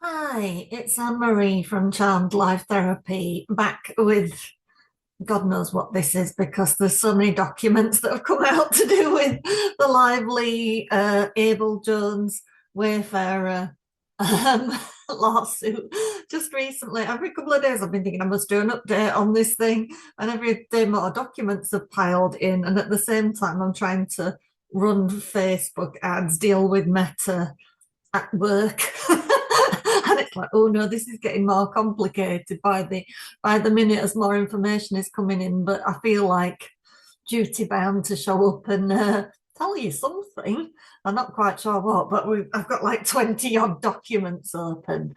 Hi, it's Anne-Marie from Charmed Life Therapy, back with God knows what this is because there's so many documents that have come out to do with the lively Abel Jones Wayfarer um, lawsuit. Just recently, every couple of days, I've been thinking I must do an update on this thing, and every day more documents have piled in. And at the same time, I'm trying to run Facebook ads, deal with Meta at work. And it's like, oh no, this is getting more complicated by the minute as more information is coming in. But I feel like duty bound to show up and tell you something. I'm not quite sure what, but I've got like 20 odd documents open.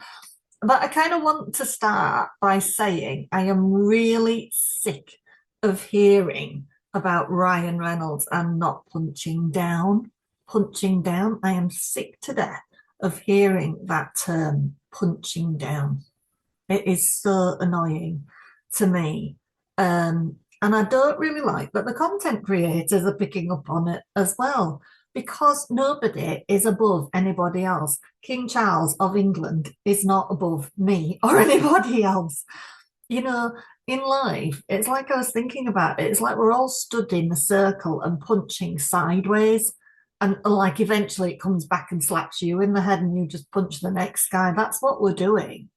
But I kind of want to start by saying I am really sick of hearing about Ryan Reynolds and not punching down. Punching down. I am sick to death of hearing that term, punching down. It is so annoying to me. And I don't really like that the content creators are picking up on it as well, because nobody is above anybody else. King Charles of England is not above me or anybody else. You know, in life, it's like I was thinking about it. It's like we're all stood in a circle and punching sideways. And like eventually it comes back and slaps you in the head and you just punch the next guy. That's what we're doing.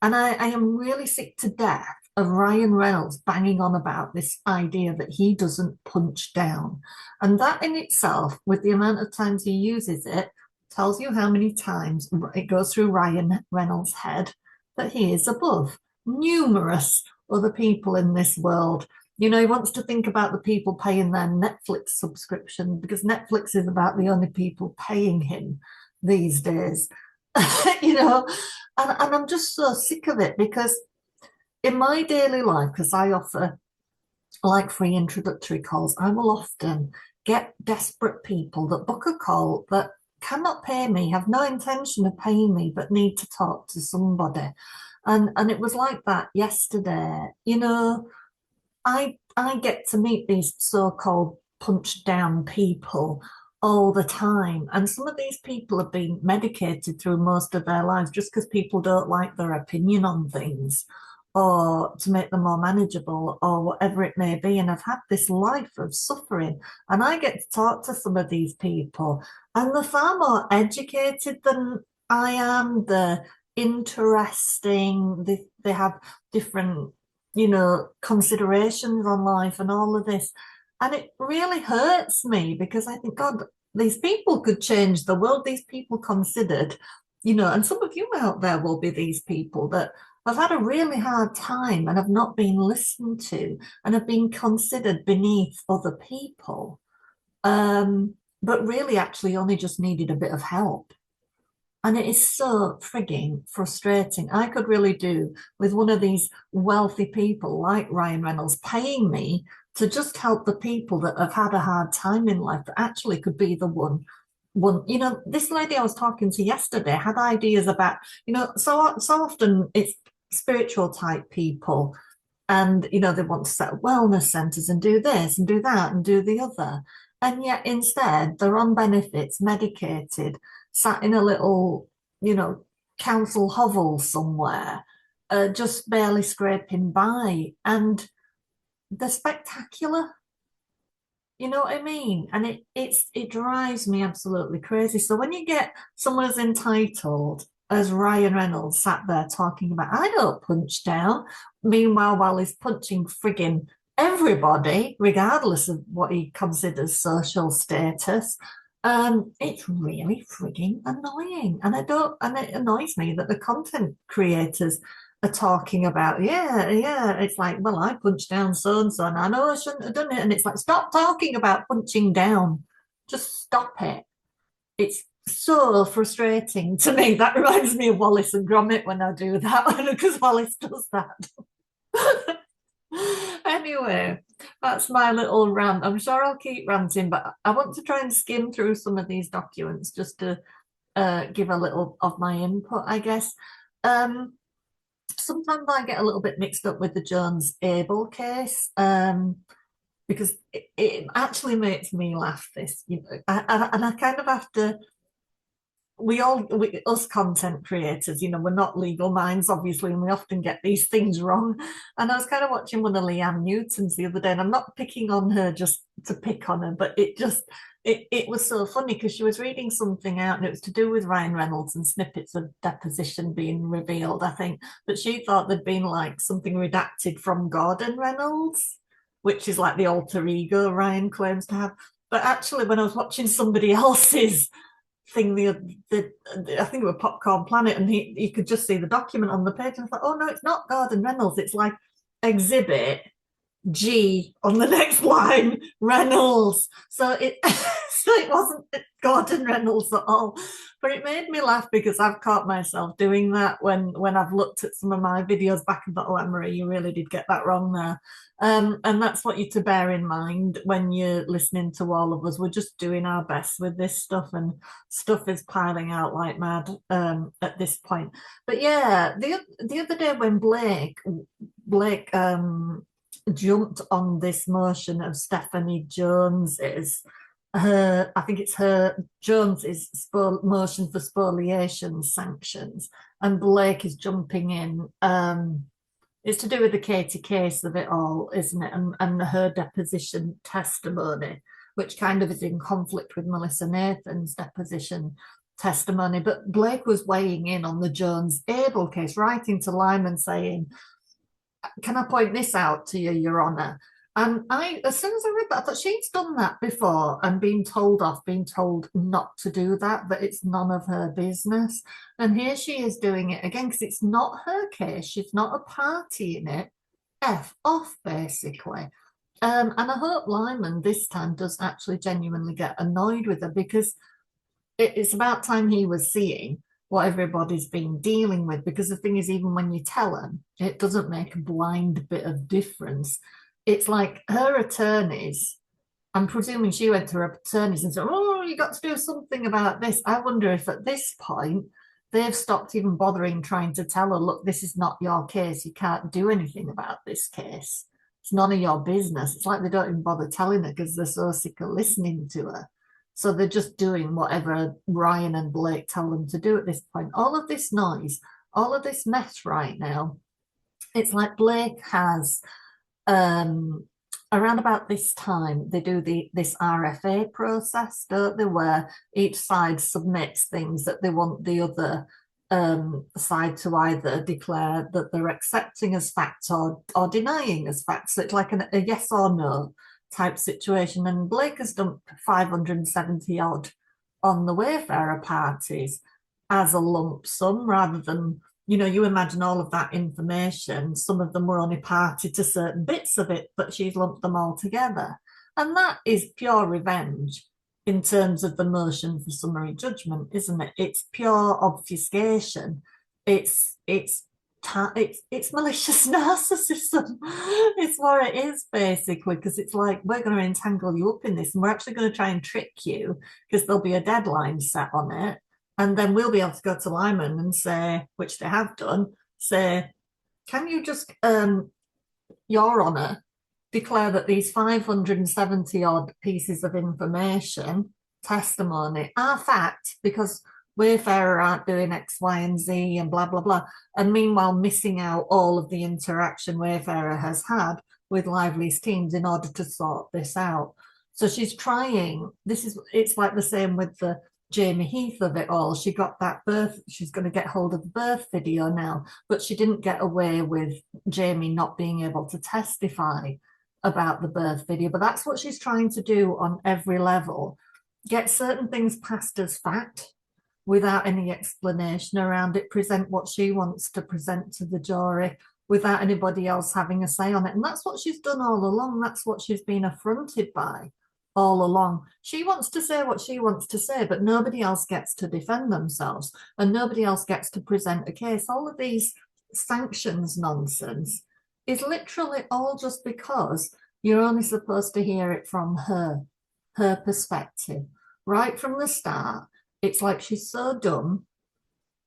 And I am really sick to death of Ryan Reynolds banging on about this idea that he doesn't punch down. And that in itself, with the amount of times he uses it, tells you how many times it goes through Ryan Reynolds' head that he is above numerous other people in this world. You know, he wants to think about the people paying their Netflix subscription because Netflix is about the only people paying him these days. You know, and I'm just so sick of it because in my daily life, because I offer like free introductory calls, I will often get desperate people that book a call that cannot pay me, have no intention of paying me, but need to talk to somebody. And it was like that yesterday. You know, I get to meet these so-called punched down people all the time. And some of these people have been medicated through most of their lives just because people don't like their opinion on things or to make them more manageable or whatever it may be. And I've had this life of suffering. And I get to talk to some of these people, and they're far more educated than I am. They're interesting. They have different considerations on life and all of this. And it really hurts me because I think, God, these people could change the world. These people considered, and some of you out there will be these people that have had a really hard time and have not been listened to and have been considered beneath other people. But really actually only just needed a bit of help. And it is so frigging frustrating. I could really do with one of these wealthy people like Ryan Reynolds paying me to just help the people that have had a hard time in life that actually could be the one. This lady I was talking to yesterday had ideas about, so often it's spiritual type people, and they want to set up wellness centers and do this and do that and do the other. And yet instead they're on benefits, medicated, sat in a little, council hovel somewhere, just barely scraping by. And they're spectacular. You know what I mean? And it drives me absolutely crazy. So when you get someone as entitled as Ryan Reynolds sat there talking about, I don't punch down. Meanwhile, while he's punching frigging everybody, regardless of what he considers social status, it's really frigging annoying. And it annoys me that the content creators are talking about, yeah, it's like, well, I punched down so and so, and I know I shouldn't have done it. And it's like, stop talking about punching down. Just stop it. It's so frustrating to me. That reminds me of Wallace and Gromit when I do that, because Wallace does that. Anyway, that's my little rant. I'm sure I'll keep ranting, but I want to try and skim through some of these documents just to give a little of my input, I guess. Sometimes I get a little bit mixed up with the Jones Abel case, because it actually makes me laugh. This, and I kind of have to us content creators, we're not legal minds, obviously, and we often get these things wrong. And I was kind of watching one of Leanne Newton's the other day, and I'm not picking on her just to pick on her, but it was so funny because she was reading something out and it was to do with Ryan Reynolds and snippets of deposition being revealed, I think. But she thought there'd been like something redacted from Gordon Reynolds, which is like the alter ego Ryan claims to have. But actually, when I was watching somebody else's thing, I think it was Popcorn Planet, and he could just see the document on the page, and I thought, oh no, it's not Gordon Reynolds. It's like Exhibit G on the next line, Reynolds. So it so it wasn't Gordon Reynolds at all. But it made me laugh because I've caught myself doing that when I've looked at some of my videos back and thought, oh, Anne-Marie, you really did get that wrong there. And that's what you to bear in mind when you're listening to all of us. We're just doing our best with this stuff, and stuff is piling out like mad at this point. But yeah, the other day when Blake jumped on this motion of Stephanie Jones's I think it's her Jones's motion for spoliation sanctions, and Blake is jumping in. It's to do with the Katie case of it all, isn't it? And her deposition testimony, which kind of is in conflict with Melissa Nathan's deposition testimony. But Blake was weighing in on the Jones Abel case, writing to Lyman saying, can I point this out to you, Your Honour? And as soon as I read that, I thought she's done that before and been told not to do that it's none of her business. And here she is doing it again because it's not her case. She's not a party in it. F off, basically. And I hope Lyman this time does actually genuinely get annoyed with her, because it's about time he was seeing what everybody's been dealing with. Because the thing is, even when you tell them, it doesn't make a blind bit of difference. It's like her attorneys, I'm presuming she went to her attorneys and said, oh, you got to do something about this. I wonder if at this point they've stopped even bothering trying to tell her, look, this is not your case. You can't do anything about this case. It's none of your business. It's like they don't even bother telling her because they're so sick of listening to her. So they're just doing whatever Ryan and Blake tell them to do at this point. All of this noise, all of this mess right now, it's like Blake has... around about this time, they do this RFA process, don't they, where each side submits things that they want the other side to either declare that they're accepting as fact or denying as fact. So it's like a yes or no type situation. And Blake has dumped 570 odd on the Wayfarer parties as a lump sum, rather than, you imagine all of that information. Some of them were only party to certain bits of it, but she's lumped them all together. And that is pure revenge in terms of the motion for summary judgment, isn't it? It's pure obfuscation. It's malicious narcissism. It's what it is, basically, because it's like, we're going to entangle you up in this, and we're actually going to try and trick you because there'll be a deadline set on it. And then we'll be able to go to Lyman and say, which they have done, say, can you just, Your Honour, declare that these 570 odd pieces of information, testimony, are fact, because Wayfarer aren't doing X, Y, and Z and blah, blah, blah. And meanwhile, missing out all of the interaction Wayfarer has had with Lively's teams in order to sort this out. So she's trying, it's like the same with the Jamie Heath of it all. She got that she's going to get hold of the birth video now, but she didn't get away with Jamie not being able to testify about the birth video. But that's what she's trying to do on every level. Get certain things passed as fact without any explanation around it, present what she wants to present to the jury without anybody else having a say on it. And that's what she's done all along. That's what she's been affronted by all along. She wants to say what she wants to say, but nobody else gets to defend themselves and nobody else gets to present a case. All of these sanctions nonsense is literally all just because you're only supposed to hear it from her perspective. Right from the start, it's like she's so dumb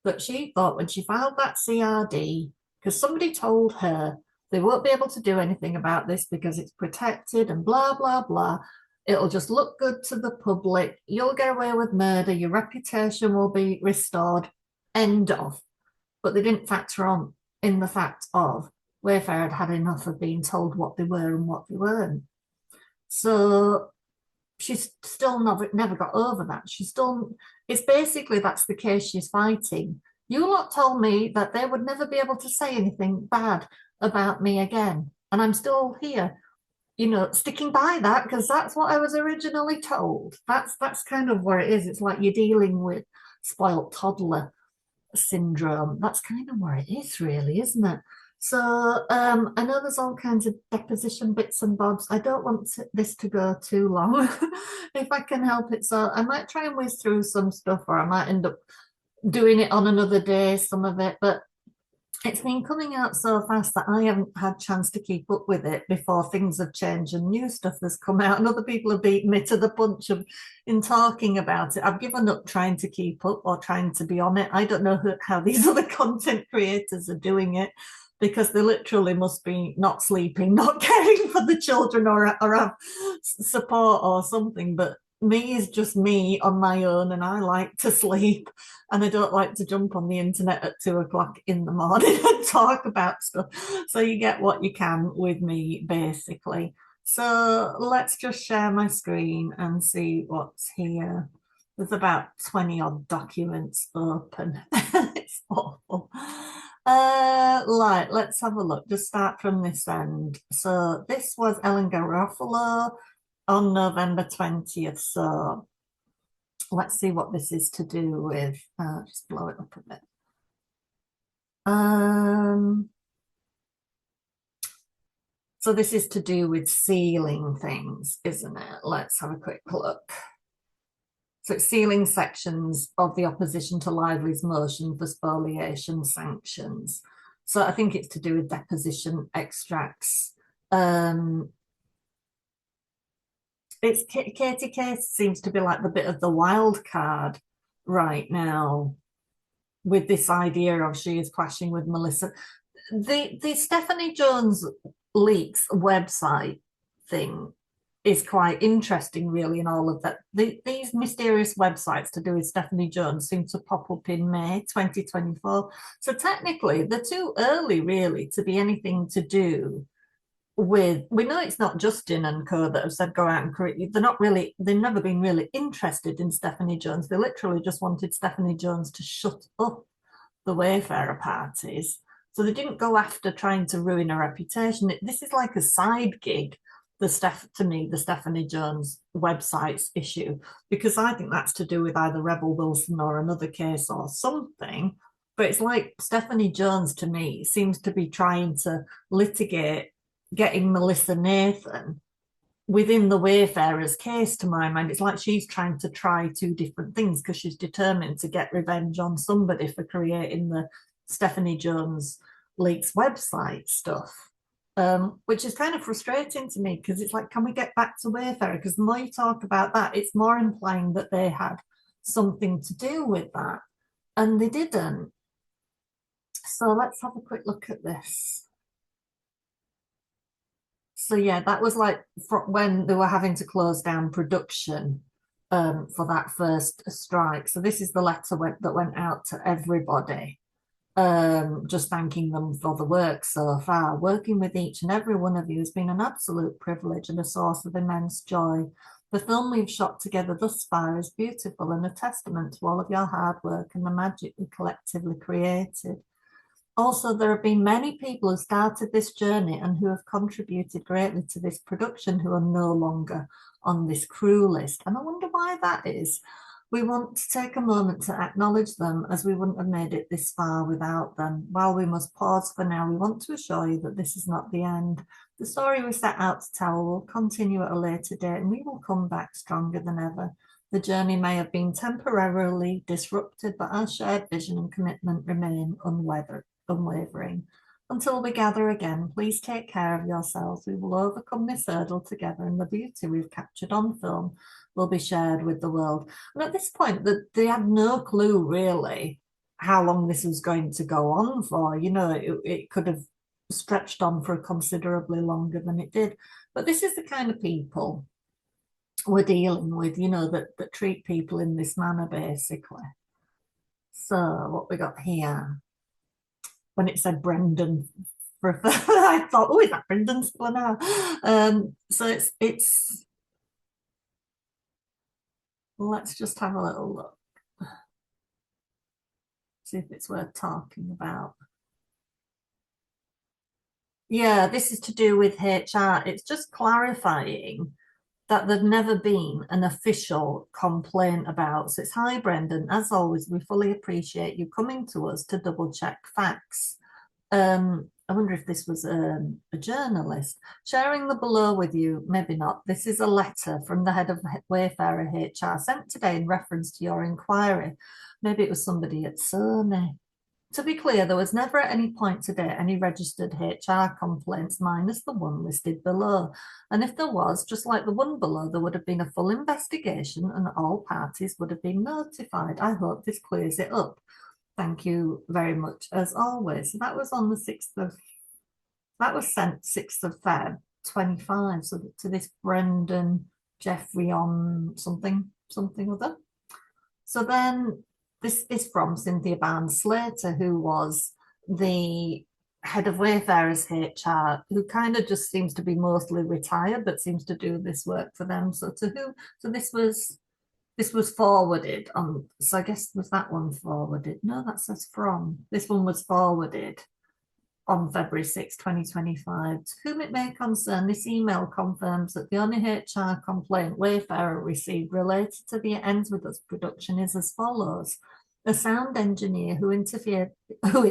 that she thought when she filed that CRD, because somebody told her they won't be able to do anything about this because it's protected and blah, blah, blah. It'll just look good to the public. You'll get away with murder. Your reputation will be restored. End of. But they didn't factor on in the fact of Wayfarer had had enough of being told what they were and what they weren't. So she's still never got over that. She's still, it's basically that's the case she's fighting. You lot told me that they would never be able to say anything bad about me again. And I'm still here, sticking by that because that's what I was originally told. That's kind of where it is. It's like you're dealing with spoiled toddler syndrome. That's kind of where it is, really, isn't it? So I know there's all kinds of deposition bits and bobs. I don't want this to go too long if I can help it. So I might try and whiz through some stuff, or I might end up doing it on another day, some of it. But it's been coming out so fast that I haven't had chance to keep up with it before things have changed and new stuff has come out and other people have beaten me to the punch in talking about it. I've given up trying to keep up or trying to be on it. I don't know how these other content creators are doing it because they literally must be not sleeping, not caring for the children or have support or something. But me is just me on my own, and I like to sleep, and I don't like to jump on the internet at 2 o'clock in the morning and talk about stuff. So you get what you can with me, basically. So let's just share my screen and see what's here. There's about 20 odd documents open. It's awful. Let's have a look. Just start from this end. So this was Ellen Garofalo on November 20th. So let's see what this is to do with. Just blow it up a bit. So this is to do with sealing things, isn't it? Let's have a quick look. So it's sealing sections of the opposition to Lively's motion for spoliation sanctions. So I think it's to do with deposition extracts. It's Katie Case seems to be like the bit of the wild card right now with this idea of she is clashing with Melissa. The Stephanie Jones leaks website thing is quite interesting, really, in all of that. These mysterious websites to do with Stephanie Jones seem to pop up in May 2024. So technically, they're too early, really, to be anything to do with. We know it's not Justin and co that have said go out and create. They've never been really interested in Stephanie Jones. They literally just wanted Stephanie Jones to shut up the Wayfarer parties. So they didn't go after trying to ruin her reputation. This is like a side gig, the Stephanie Jones websites issue, because I think that's to do with either Rebel Wilson or another case or something. But it's like Stephanie Jones, to me, seems to be trying to litigate getting Melissa Nathan within the Wayfarer's case, to my mind. It's like she's trying to try two different things because she's determined to get revenge on somebody for creating the Stephanie Jones leaks website stuff, which is kind of frustrating to me because it's like, can we get back to Wayfarer? Because the more you talk about that, it's more implying that they had something to do with that, and they didn't. So let's have a quick look at this. So yeah, that was like when they were having to close down production for that first strike. So this is the letter that went out to everybody, just thanking them for the work so far. Working with each and every one of you has been an absolute privilege and a source of immense joy. The film we've shot together thus far is beautiful and a testament to all of your hard work and the magic we collectively created. Also, there have been many people who started this journey and who have contributed greatly to this production who are no longer on this crew list. And I wonder why that is. We want to take a moment to acknowledge them, as we wouldn't have made it this far without them. While we must pause for now, we want to assure you that this is not the end. The story we set out to tell will continue at a later date, and we will come back stronger than ever. The journey may have been temporarily disrupted, but our shared vision and commitment remain unwavering. Until we gather again, please take care of yourselves. We will overcome this hurdle together, and the beauty we've captured on film will be shared with the world. And at this point, they had no clue, really, how long this was going to go on for. It could have stretched on for considerably longer than it did. But this is the kind of people we're dealing with, you know, that treat people in this manner, basically. So what we got here, when it said Brendan, I thought, oh, is that Brendan's for now? So it's let's just have a little look, see if it's worth talking about. Yeah, this is to do with HR. It's just clarifying that there'd never been an official complaint about. So it's, hi, Brendan. As always, we fully appreciate you coming to us to double check facts. I wonder if this was a journalist sharing the below with you. Maybe not. This is a letter from the head of Wayfarer HR sent today in reference to your inquiry. Maybe it was somebody at Sony. To be clear, there was never at any point today any registered HR complaints minus the one listed below. And if there was, just like the one below, there would have been a full investigation and all parties would have been notified. I hope this clears it up. Thank you very much, as always. So that was on the 6th of, that was sent 6th of Feb 25. So to this Brendan Jeffrey on something other. So then this is from Cynthia Barnes Slater, who was the head of Wayfarer's HR, who kind of just seems to be mostly retired, but seems to do this work for them. So to who? So this was forwarded on. So I guess was that one forwarded? No, that says from. This one was forwarded on February 6, 2025. To whom it may concern, this email confirms that the only HR complaint Wayfarer received related to the Ends With Us production is as follows. A sound engineer who interviewed for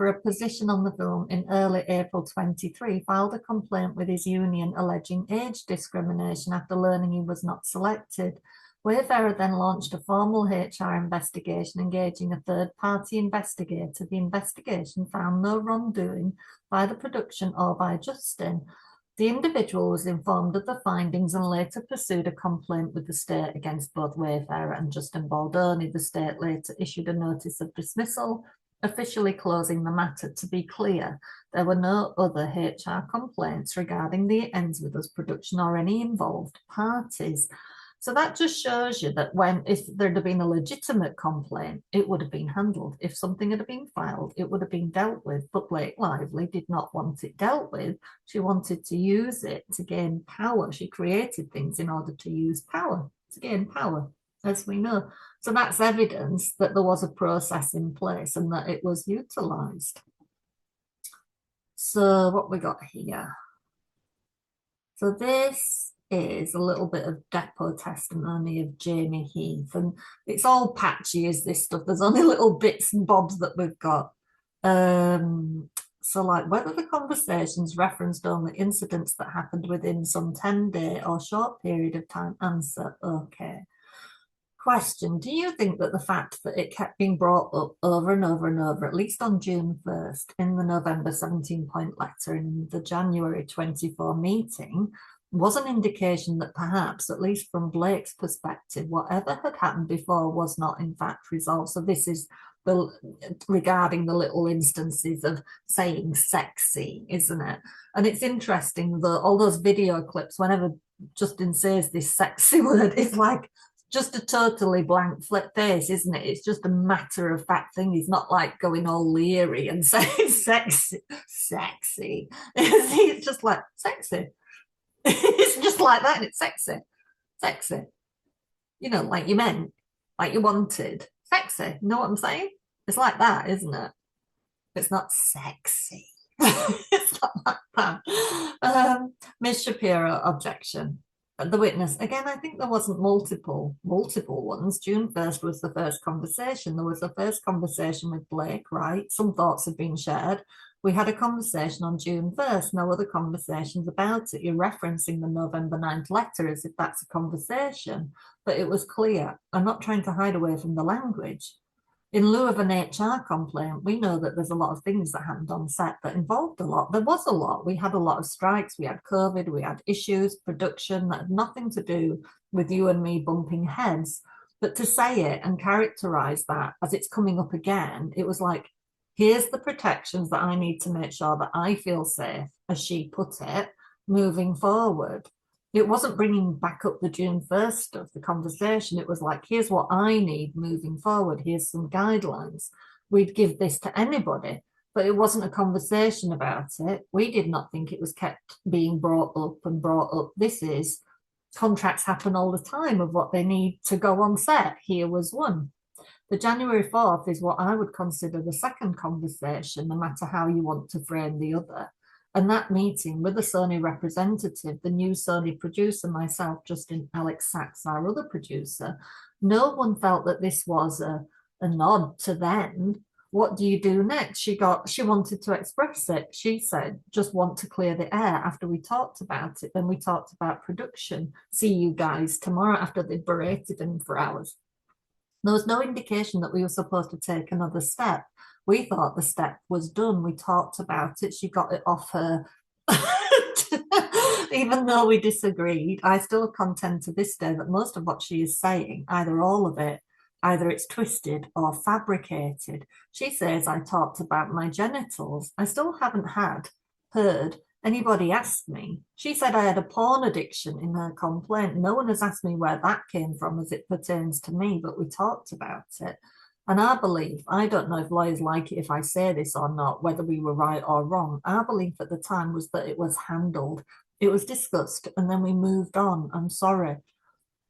a position on the film in early April 23 filed a complaint with his union alleging age discrimination after learning he was not selected. Wayfarer then launched a formal HR investigation engaging a third-party investigator. The investigation found no wrongdoing by the production or by Justin. The individual was informed of the findings and later pursued a complaint with the state against both Wayfarer and Justin Baldoni. The state later issued a notice of dismissal, officially closing the matter. To be clear, there were no other HR complaints regarding the Ends With Us production or any involved parties. So that just shows you that if there'd have been a legitimate complaint, it would have been handled. If something had been filed, it would have been dealt with. But Blake Lively did not want it dealt with. She wanted to use it to gain power. She created things in order to use power, to gain power, as we know. So that's evidence that there was a process in place and that it was utilised. So what we got here? So this is a little bit of depot testimony of Jamie Heath, and it's all patchy as this stuff. There's only little bits and bobs that we've got. So like whether the conversations referenced only incidents that happened within some 10-day or short period of time. Answer, okay. Question, do you think that the fact that it kept being brought up over and over and over, at least on June 1st, in the November 17-point letter in the January 24 meeting, was an indication that perhaps, at least from Blake's perspective, whatever had happened before was not in fact resolved? So this is regarding the little instances of saying sexy, isn't it? And it's interesting that all those video clips, whenever Justin says this sexy word, it's like just a totally blank flip face, isn't it? It's just a matter of fact thing. He's not like going all leery and saying sexy. It's just like sexy. It's just like that, and it's sexy. You know, like you meant, like you wanted. Sexy. You know what I'm saying? It's like that, isn't it? It's not sexy. It's not like that. Ms. Shapiro, objection. The witness, again, I think there wasn't multiple ones. June 1st was the first conversation. There was the first conversation with Blake, right? Some thoughts had been shared. We had a conversation on June 1st, no other conversations about it. You're referencing the November 9th letter as if that's a conversation, but it was clear. I'm not trying to hide away from the language. In lieu of an HR complaint, we know that there's a lot of things that happened on set that involved a lot. There was a lot. We had a lot of strikes. We had COVID. We had issues, production that had nothing to do with you and me bumping heads. But to say it and characterize that as it's coming up again, it was like, here's the protections that I need to make sure that I feel safe, as she put it, moving forward. it wasn't bringing back up the June 1st stuff, the conversation. It was like, here's what I need moving forward. Here's some guidelines. We'd give this to anybody, but it wasn't a conversation about it. We did not think it was kept being brought up and brought up. This is contracts happen all the time of what they need to go on set. Here was one. The January 4th is what I would consider the second conversation, no matter how you want to frame the other. And that meeting with the Sony representative, the new Sony producer, myself, Justin, Alex Sachs, our other producer, no one felt that this was a nod to then. What do you do next? She wanted to express it. She said, just want to clear the air after we talked about it. Then we talked about production. See you guys tomorrow, after they berated him for hours. There was no indication that we were supposed to take another step. We thought the step was done. We talked about it. She got it off her. Even though we disagreed, I still contend to this day that most of what she is saying, either all of it, either it's twisted or fabricated. She says I talked about my genitals. I still haven't heard anybody ask me. She said I had a porn addiction in her complaint. No one has asked me where that came from as it pertains to me, but we talked about it. And our belief, I don't know if lawyers like it if I say this or not, whether we were right or wrong. Our belief at the time was that it was handled. It was discussed and then we moved on. I'm sorry.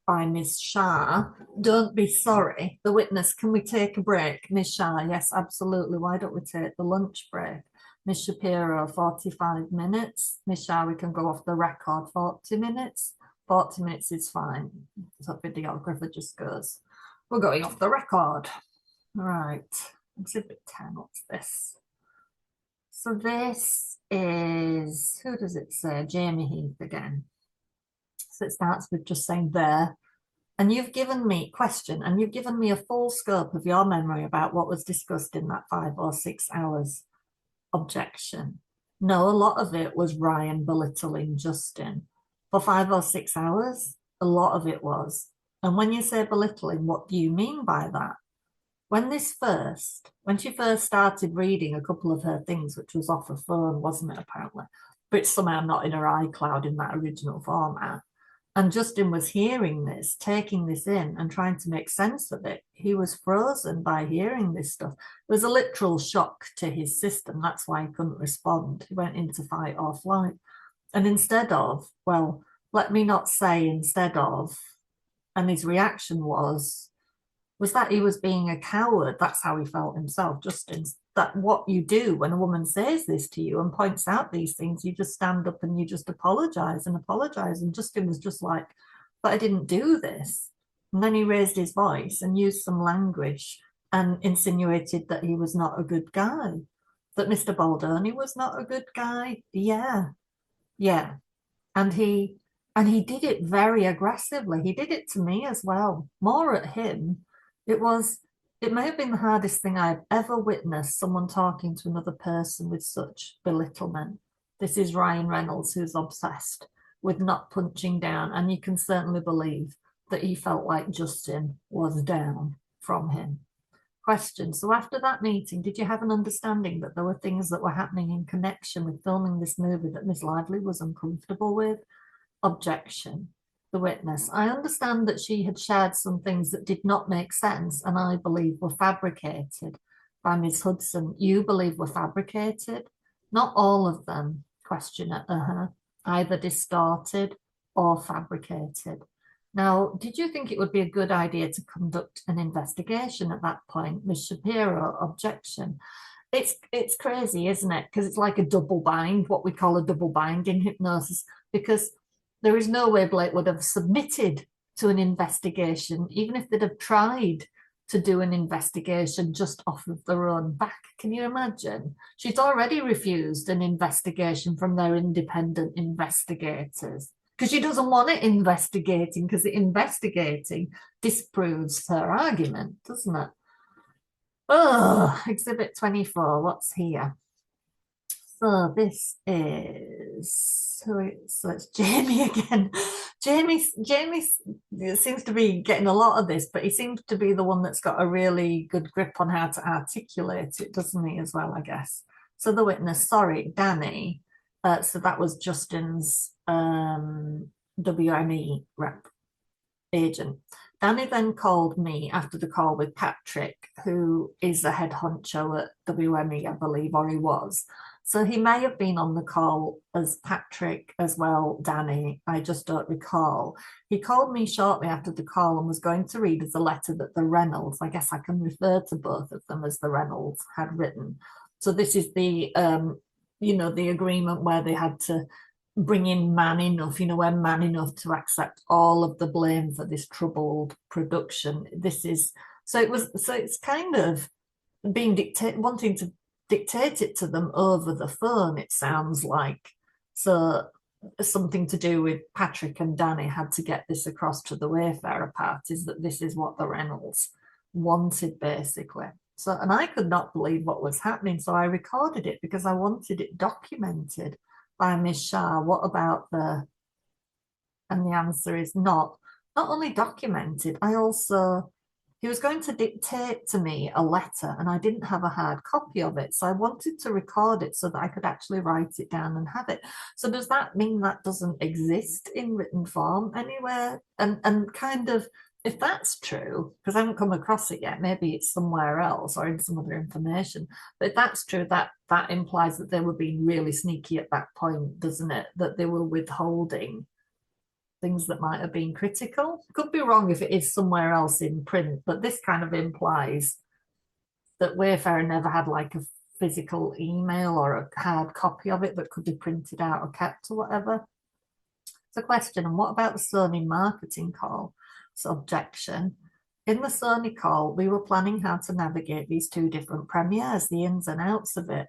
By Ms. Shah. Don't be sorry. The witness, can we take a break? Ms. Shah, yes, absolutely. Why don't we take the lunch break? Ms. Shapiro, 45 minutes. Ms. Shah, we can go off the record 40 minutes. 40 minutes is fine. So videographer just goes, we're going off the record. Right. Exhibit 10, what's this? So this is, who does it say? Jamie Heath again. So it starts with just saying there. And you've given me a full scope of your memory about what was discussed in that 5 or 6 hours. Objection. No, a lot of it was Ryan belittling Justin. For 5 or 6 hours, a lot of it was. And when you say belittling, what do you mean by that? When she first started reading a couple of her things, which was off her phone, wasn't it, apparently? But it's somehow not in her iCloud in that original format. And Justin was hearing this, taking this in and trying to make sense of it. He was frozen by hearing this stuff. It was a literal shock to his system. That's why he couldn't respond. He went into fight or flight. And instead of, well, let me not say instead of, and his reaction was that he was being a coward. That's how he felt himself, Justin. That what you do when a woman says this to you and points out these things, you just stand up and you just apologize and apologize. And Justin was just like, but I didn't do this. And then he raised his voice and used some language and insinuated that he was not a good guy, that Mr. Baldoni was not a good guy. Yeah. And he did it very aggressively. He did it to me as well, more at him. It may have been the hardest thing I've ever witnessed, someone talking to another person with such belittlement. This is Ryan Reynolds, who's obsessed with not punching down, and you can certainly believe that he felt like Justin was down from him. Question. So after that meeting, did you have an understanding that there were things that were happening in connection with filming this movie that Ms. Lively was uncomfortable with? Objection. The witness. I understand that she had shared some things that did not make sense and I believe were fabricated by Ms. Hudson. You believe were fabricated? Not all of them. Questioner. Either distorted or fabricated. Now, did you think it would be a good idea to conduct an investigation at that point? Ms. Shapiro, objection. It's crazy, isn't it? Because it's like a double bind, what we call a double bind in hypnosis, because there is no way Blake would have submitted to an investigation, even if they'd have tried to do an investigation just off of their own back. Can you imagine? She's already refused an investigation from their independent investigators because she doesn't want it investigating, because the investigating disproves her argument, doesn't it? Oh, Exhibit 24, what's here? So this is, so it's Jamie again. Jamie seems to be getting a lot of this, but he seems to be the one that's got a really good grip on how to articulate it, doesn't he, as well, I guess. So the witness, sorry, Danny. So that was Justin's WME rep agent. Danny then called me after the call with Patrick, who is the head honcho at WME, I believe, or he was. So he may have been on the call as Patrick as well, Danny. I just don't recall. He called me shortly after the call and was going to read us a letter that the Reynolds, I guess I can refer to both of them as the Reynolds, had written. So this is the agreement where they had to bring in man enough, when man enough to accept all of the blame for this troubled production. It's kind of being wanting to dictate it to them over the phone, it sounds like. So something to do with Patrick and Danny had to get this across to the Wayfarer parties that this is what the Reynolds wanted, basically. So, and I could not believe what was happening. So I recorded it because I wanted it documented by Miss Shah. What about and the answer is not only documented, he was going to dictate to me a letter and I didn't have a hard copy of it. So I wanted to record it so that I could actually write it down and have it. So does that mean that doesn't exist in written form anywhere? And kind of, if that's true, because I haven't come across it yet, maybe it's somewhere else or in some other information. But if that's true, that implies that they were being really sneaky at that point, doesn't it? That they were withholding things that might have been critical. Could be wrong if it is somewhere else in print, but this kind of implies that Wayfarer never had like a physical email or a hard copy of it that could be printed out or kept or whatever. It's a question. And what about the Sony marketing call? So objection. In the Sony call, we were planning how to navigate these two different premieres, the ins and outs of it,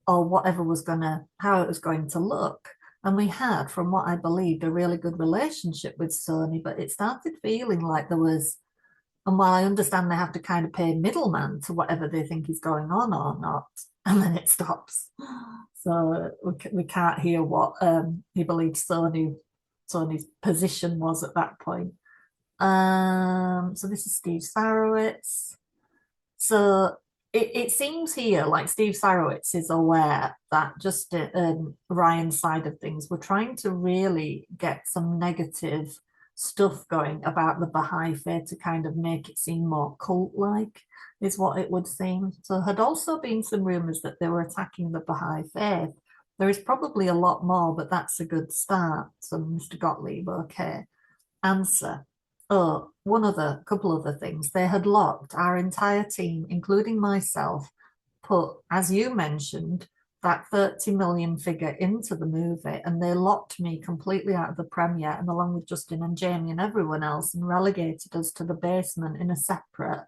or how it was going to look. And we had, from what I believed, a really good relationship with Sony, but it started feeling like there was, and while I understand they have to kind of pay middleman to whatever they think is going on or not, and then it stops. So we can't hear what he believes Sony's position was at that point. So this is Steve Sarowitz. So it seems here like Steve Sarowitz is aware that just Ryan's side of things, we're trying to really get some negative stuff going about the Baha'i faith to kind of make it seem more cult-like, is what it would seem. So had also been some rumors that they were attacking the Baha'i faith. There is probably a lot more, but that's a good start. So Mr. Gottlieb, okay. Answer. Oh, couple other things. They had locked our entire team, including myself, put, as you mentioned, that 30 million figure into the movie, and they locked me completely out of the premiere, and along with Justin and Jamie and everyone else, and relegated us to the basement in a separate,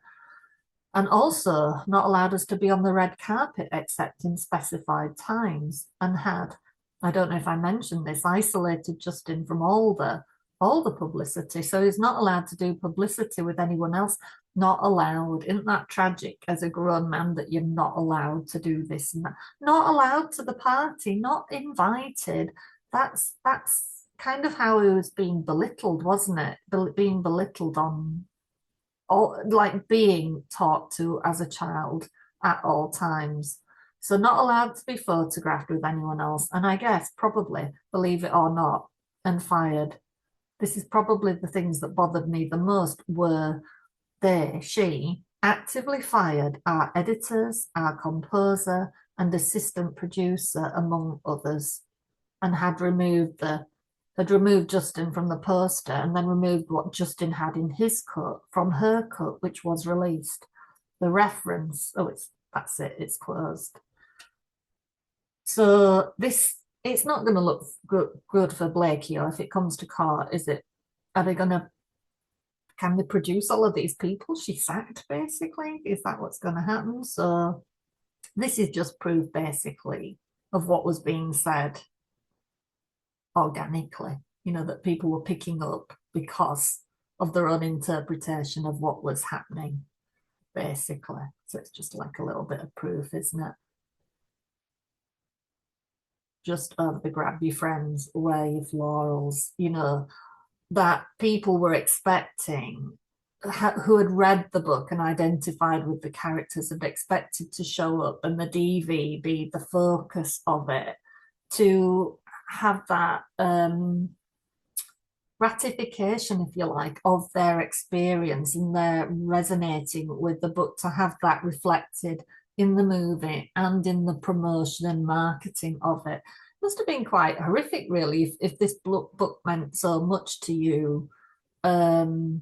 and also not allowed us to be on the red carpet except in specified times, and had, I don't know if I mentioned this, isolated Justin from all the publicity. So he's not allowed to do publicity with anyone else. Not allowed. Isn't that tragic as a grown man that you're not allowed to do this and that? Not allowed to the party, not invited. That's kind of how he was being belittled, wasn't it? Being belittled on all, like being talked to as a child at all times. So not allowed to be photographed with anyone else. And I guess probably, believe it or not, and fired. This is probably the things that bothered me the most were she actively fired our editors, our composer, and assistant producer, among others, and had removed Justin from the poster and then removed what Justin had in his cut from her cut, which was released. The reference, that's it, it's closed. So it's not going to look good for Blakey, or if it comes to court, is it? Can they produce all of these people she sacked, basically? Is that what's going to happen? So this is just proof, basically, of what was being said organically, that people were picking up because of their own interpretation of what was happening, basically. So it's just like a little bit of proof, isn't it? Just over the grab your friends, wear your florals, that people were expecting, who had read the book and identified with the characters, had expected to show up and the DV be the focus of it, to have that gratification, if you like, of their experience, and they're resonating with the book, to have that reflected in the movie and in the promotion and marketing of it. Must have been quite horrific, really, if this book meant so much to you, um,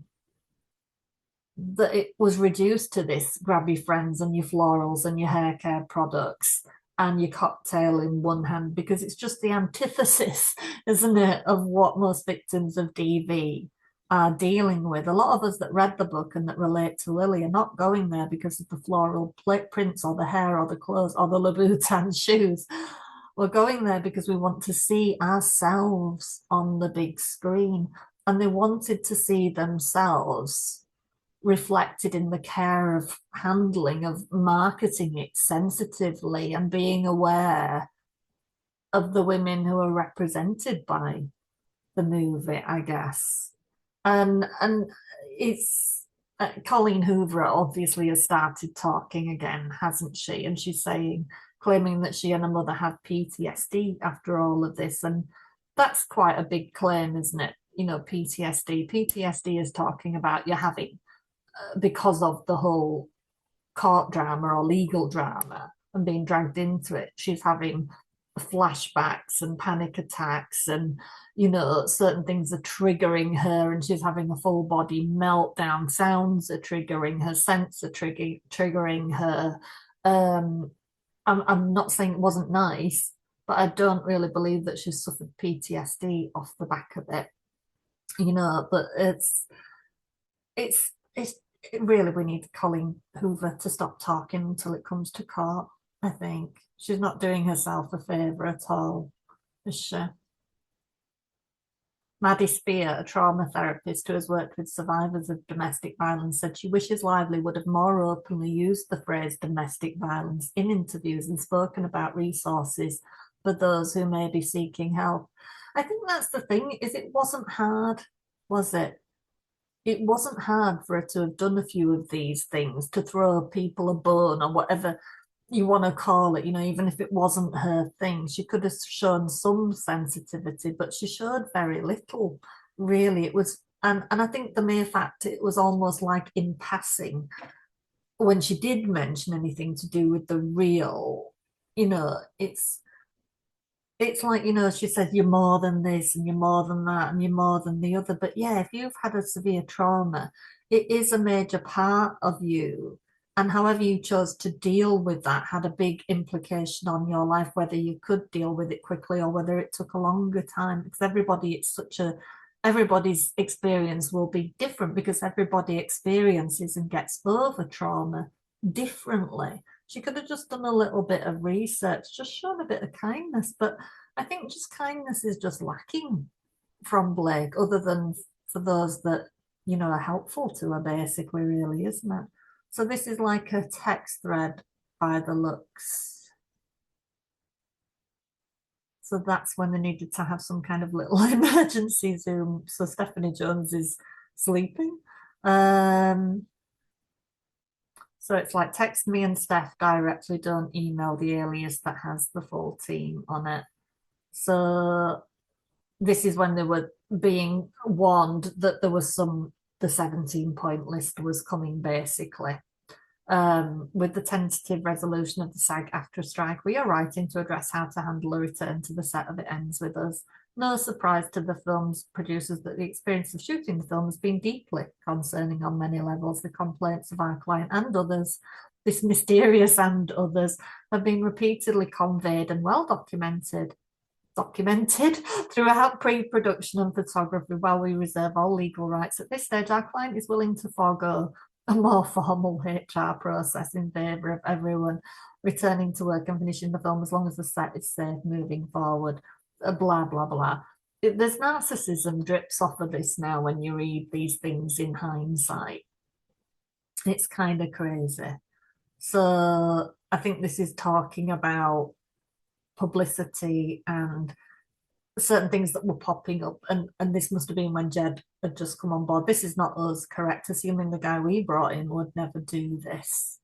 that it was reduced to this: grab your friends and your florals and your hair care products and your cocktail in one hand, because it's just the antithesis, isn't it, of what most victims of DV are dealing with. A lot of us that read the book and that relate to Lily are not going there because of the floral prints or the hair or the clothes or the Louboutin shoes. We're going there because we want to see ourselves on the big screen, and they wanted to see themselves reflected in the care of handling, of marketing it sensitively, and being aware of the women who are represented by the movie, I guess. And it's Colleen Hoover obviously has started talking again, hasn't she? And she's claiming that she and her mother have PTSD after all of this. And that's quite a big claim, isn't it? You know, PTSD. PTSD is talking about you having, because of the whole court drama or legal drama and being dragged into it, she's having flashbacks and panic attacks, and certain things are triggering her, and she's having a full body meltdown. Sounds are triggering her, scents are triggering her. I'm not saying it wasn't nice, but I don't really believe that she's suffered PTSD off the back of it. But it's really, we need Colleen Hoover to stop talking until it comes to court. I think she's not doing herself a favour at all, is she? Maddie Spear, a trauma therapist who has worked with survivors of domestic violence, said she wishes Lively would have more openly used the phrase domestic violence in interviews and spoken about resources for those who may be seeking help. I think that's the thing, is it wasn't hard, was it? It wasn't hard for her to have done a few of these things, to throw people a bone or whatever you want to call it, even if it wasn't her thing. She could have shown some sensitivity, but she showed very little, really. It was, and I think the mere fact it was almost like in passing when she did mention anything to do with the real, it's like, she said, you're more than this and you're more than that and you're more than the other. But yeah, if you've had a severe trauma, it is a major part of you. And however you chose to deal with that had a big implication on your life, whether you could deal with it quickly or whether it took a longer time. Because everybody's experience will be different, because everybody experiences and gets over trauma differently. She could have just done a little bit of research, just shown a bit of kindness. But I think just kindness is just lacking from Blake, other than for those that, are helpful to her, basically, really, isn't it? So this is like a text thread by the looks. So that's when they needed to have some kind of little emergency Zoom. So Stephanie Jones is sleeping. So it's like, text me and Steph directly, don't email the alias that has the full team on it. So this is when they were being warned that there was the 17-point list was coming, basically. With the tentative resolution of the SAG after a strike, we are writing to address how to handle a return to the set of It Ends With Us. No surprise to the film's producers that the experience of shooting the film has been deeply concerning on many levels. The complaints of our client and others, this mysterious and others, have been repeatedly conveyed and well documented throughout pre-production and photography. While we reserve all legal rights at this stage, our client is willing to forego a more formal HR process in favour of everyone returning to work and finishing the film as long as the set is safe moving forward. Blah, blah, blah. There's narcissism drips off of this now when you read these things in hindsight. It's kind of crazy. So I think this is talking about publicity and certain things that were popping up, and this must have been when Jed had just come on board. This is not us, correct? Assuming the guy we brought in would never do this,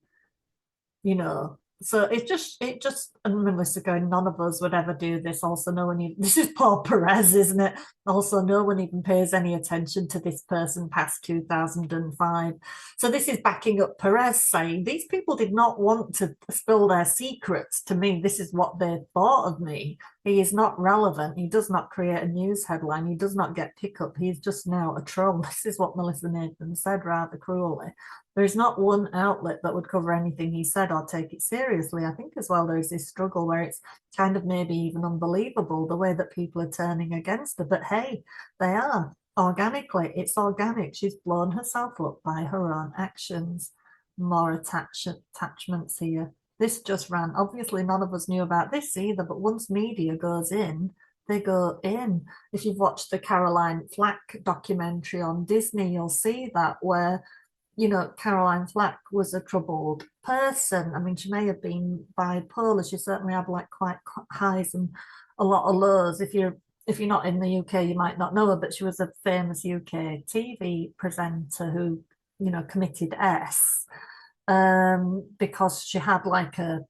So and Melissa going, none of us would ever do this. Also, no one even, this is Paul Perez, isn't it? Also, no one even pays any attention to this person past 2005. So this is backing up Perez saying, these people did not want to spill their secrets to me. This is what they thought of me. He is not relevant. He does not create a news headline. He does not get pickup. He's just now a troll. This is what Melissa Nathan said rather cruelly. There's not one outlet that would cover anything he said or take it seriously. I think as well there's this struggle where it's kind of maybe even unbelievable the way that people are turning against her. But hey, they are organically. It's organic. She's blown herself up by her own actions. More attachments here. This just ran. Obviously, none of us knew about this either, but once media goes in, they go in. If you've watched the Caroline Flack documentary on Disney, you'll see that where Caroline Flack was a troubled person. I mean, she may have been bipolar. She certainly had like quite highs and a lot of lows. If you're not in the UK, you might not know her, but she was a famous UK TV presenter who, committed because she had like a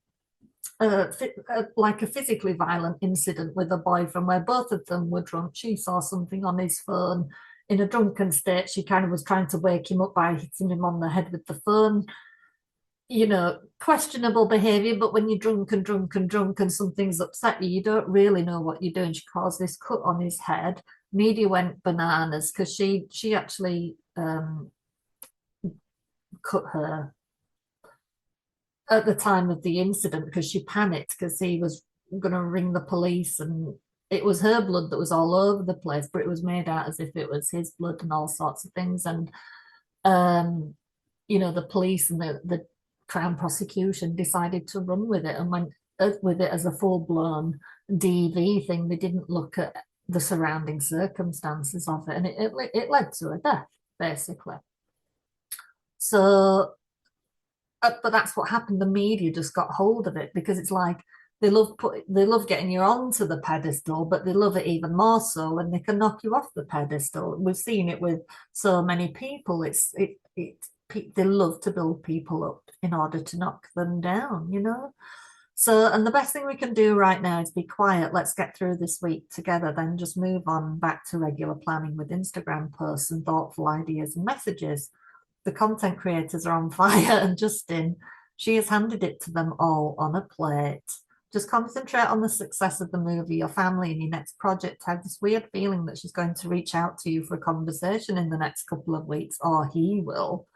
physically violent incident with a boyfriend where both of them were drunk. She saw something on his phone in a drunken state. She kind of was trying to wake him up by hitting him on the head with the phone. Questionable behavior, but when you're drunk and drunk and drunk and something's upset you, you don't really know what you're doing. She caused this cut on his head. Media went bananas because she actually cut her at the time of the incident because she panicked because he was going to ring the police, and it was her blood that was all over the place, but it was made out as if it was his blood and all sorts of things. And the police and the Crown prosecution decided to run with it and went with it as a full-blown DV thing. They didn't look at the surrounding circumstances of it, and it led to a death, basically. So but that's what happened. The media just got hold of it because it's like they love getting you onto the pedestal, but they love it even more so when they can knock you off the pedestal. We've seen it with so many people. They love to build people up in order to knock them down. So, and the best thing we can do right now is be quiet. Let's get through this week together, then just move on back to regular planning with Instagram posts and thoughtful ideas and messages. The content creators are on fire, and Justin, she has handed it to them all on a plate. Just concentrate on the success of the movie, your family, and your next project. I have this weird feeling that she's going to reach out to you for a conversation in the next couple of weeks, or he will.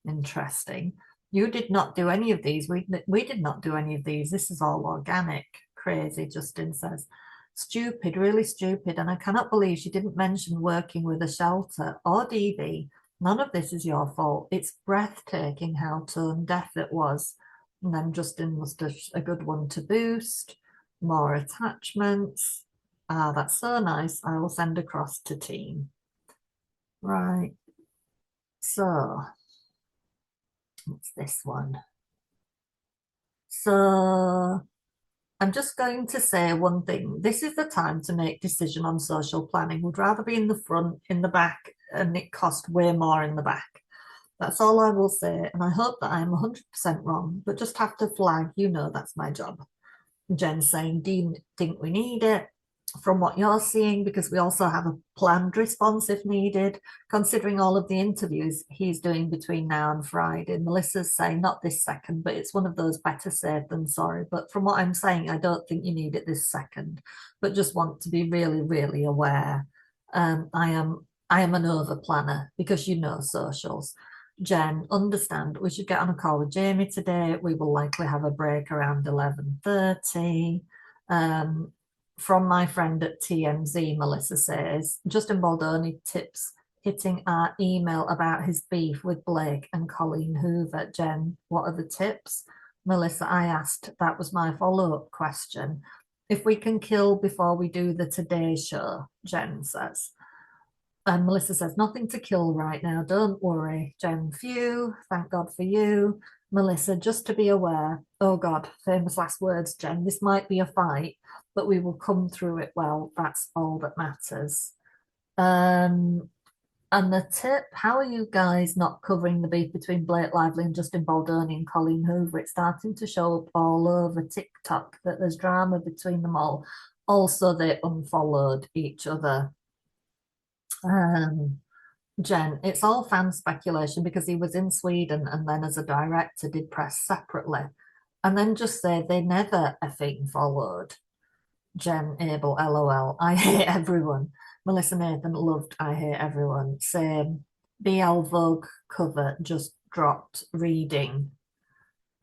Interesting. You did not do any of these. We did not do any of these. This is all organic. Crazy, Justin says. Stupid, really stupid. And I cannot believe she didn't mention working with a shelter or DV. None of this is your fault. It's breathtaking how tone deaf it was. And then Justin was a good one to boost. More attachments. Ah, that's so nice. I will send across to team. Right. So, what's this one? So, I'm just going to say one thing. This is the time to make decision on social planning. Would rather be in the front, in the back, and it cost way more in the back. That's all I will say. And I hope that I'm 100% wrong, but just have to flag, that's my job. Jen saying, do you think we need it? From what you're seeing, because we also have a planned response if needed, considering all of the interviews he's doing between now and Friday. Melissa's saying not this second, but it's one of those better safe than sorry. But from what I'm saying, I don't think you need it this second, but just want to be really, really aware. I am an over planner because socials. Jen, understand we should get on a call with Jamie today. We will likely have a break around 11:30. From my friend at TMZ, Melissa says, Justin Baldoni tips hitting our email about his beef with Blake and Colleen Hoover. Jen, what are the tips? Melissa, I asked, that was my follow-up question. If we can kill before we do the Today Show, Jen says. And Melissa says, nothing to kill right now. Don't worry. Jen, phew. Thank God for you. Melissa, just to be aware. Oh God, famous last words, Jen. This might be a fight, but we will come through it well. That's all that matters. And the tip, how are you guys not covering the beef between Blake Lively and Justin Baldoni and Colleen Hoover? It's starting to show up all over TikTok that there's drama between them all. Also, they unfollowed each other. Um, Jen, it's all fan speculation because he was in Sweden and then as a director did press separately. And then just say they never effing followed. Jen Abel, LOL. I hate everyone. Melissa Nathan loved I hate everyone. Same. BL Vogue cover just dropped reading.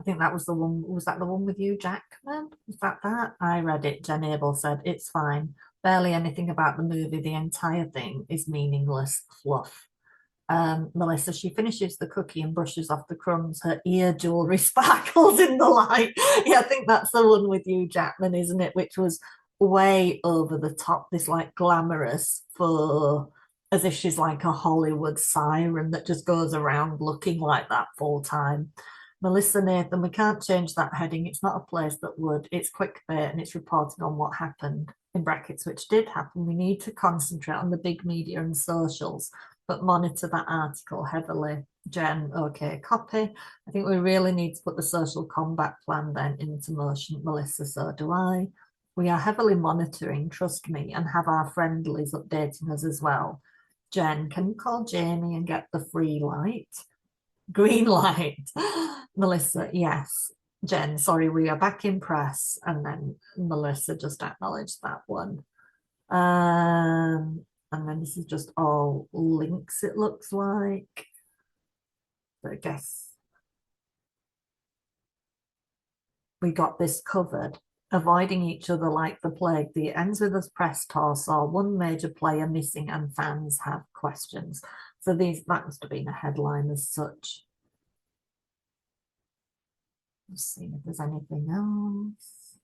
I think that was the one. Was that the one with you, Jackman? Was that? I read it. Jen Abel said it's fine. Barely anything about the movie. The entire thing is meaningless fluff. Melissa, she finishes the cookie and brushes off the crumbs. Her ear jewelry sparkles in the light. Yeah, I think that's the one with you, Jackman, isn't it? Which was way over the top, this like glamorous for as if she's like a Hollywood siren that just goes around looking like that full time. Melissa Nathan, we can't change that heading. It's not a place that would. It's clickbait and it's reporting on what happened in brackets, which did happen. We need to concentrate on the big media and socials, but monitor that article heavily. Jen, okay, copy. I think we really need to put the social combat plan then into motion. Melissa, so do I. We are heavily monitoring, trust me, and have our friendlies updating us as well. Jen, can you call Jamie and get the free light? Green light. Melissa, yes. Jen, sorry, we are back in press. And then Melissa just acknowledged that one. And then this is just all links, it looks like. So I guess we got this covered. Avoiding each other like the plague. The ends with us press tour saw one major player missing and fans have questions. So that must have been a headline as such. Let's see if there's anything else.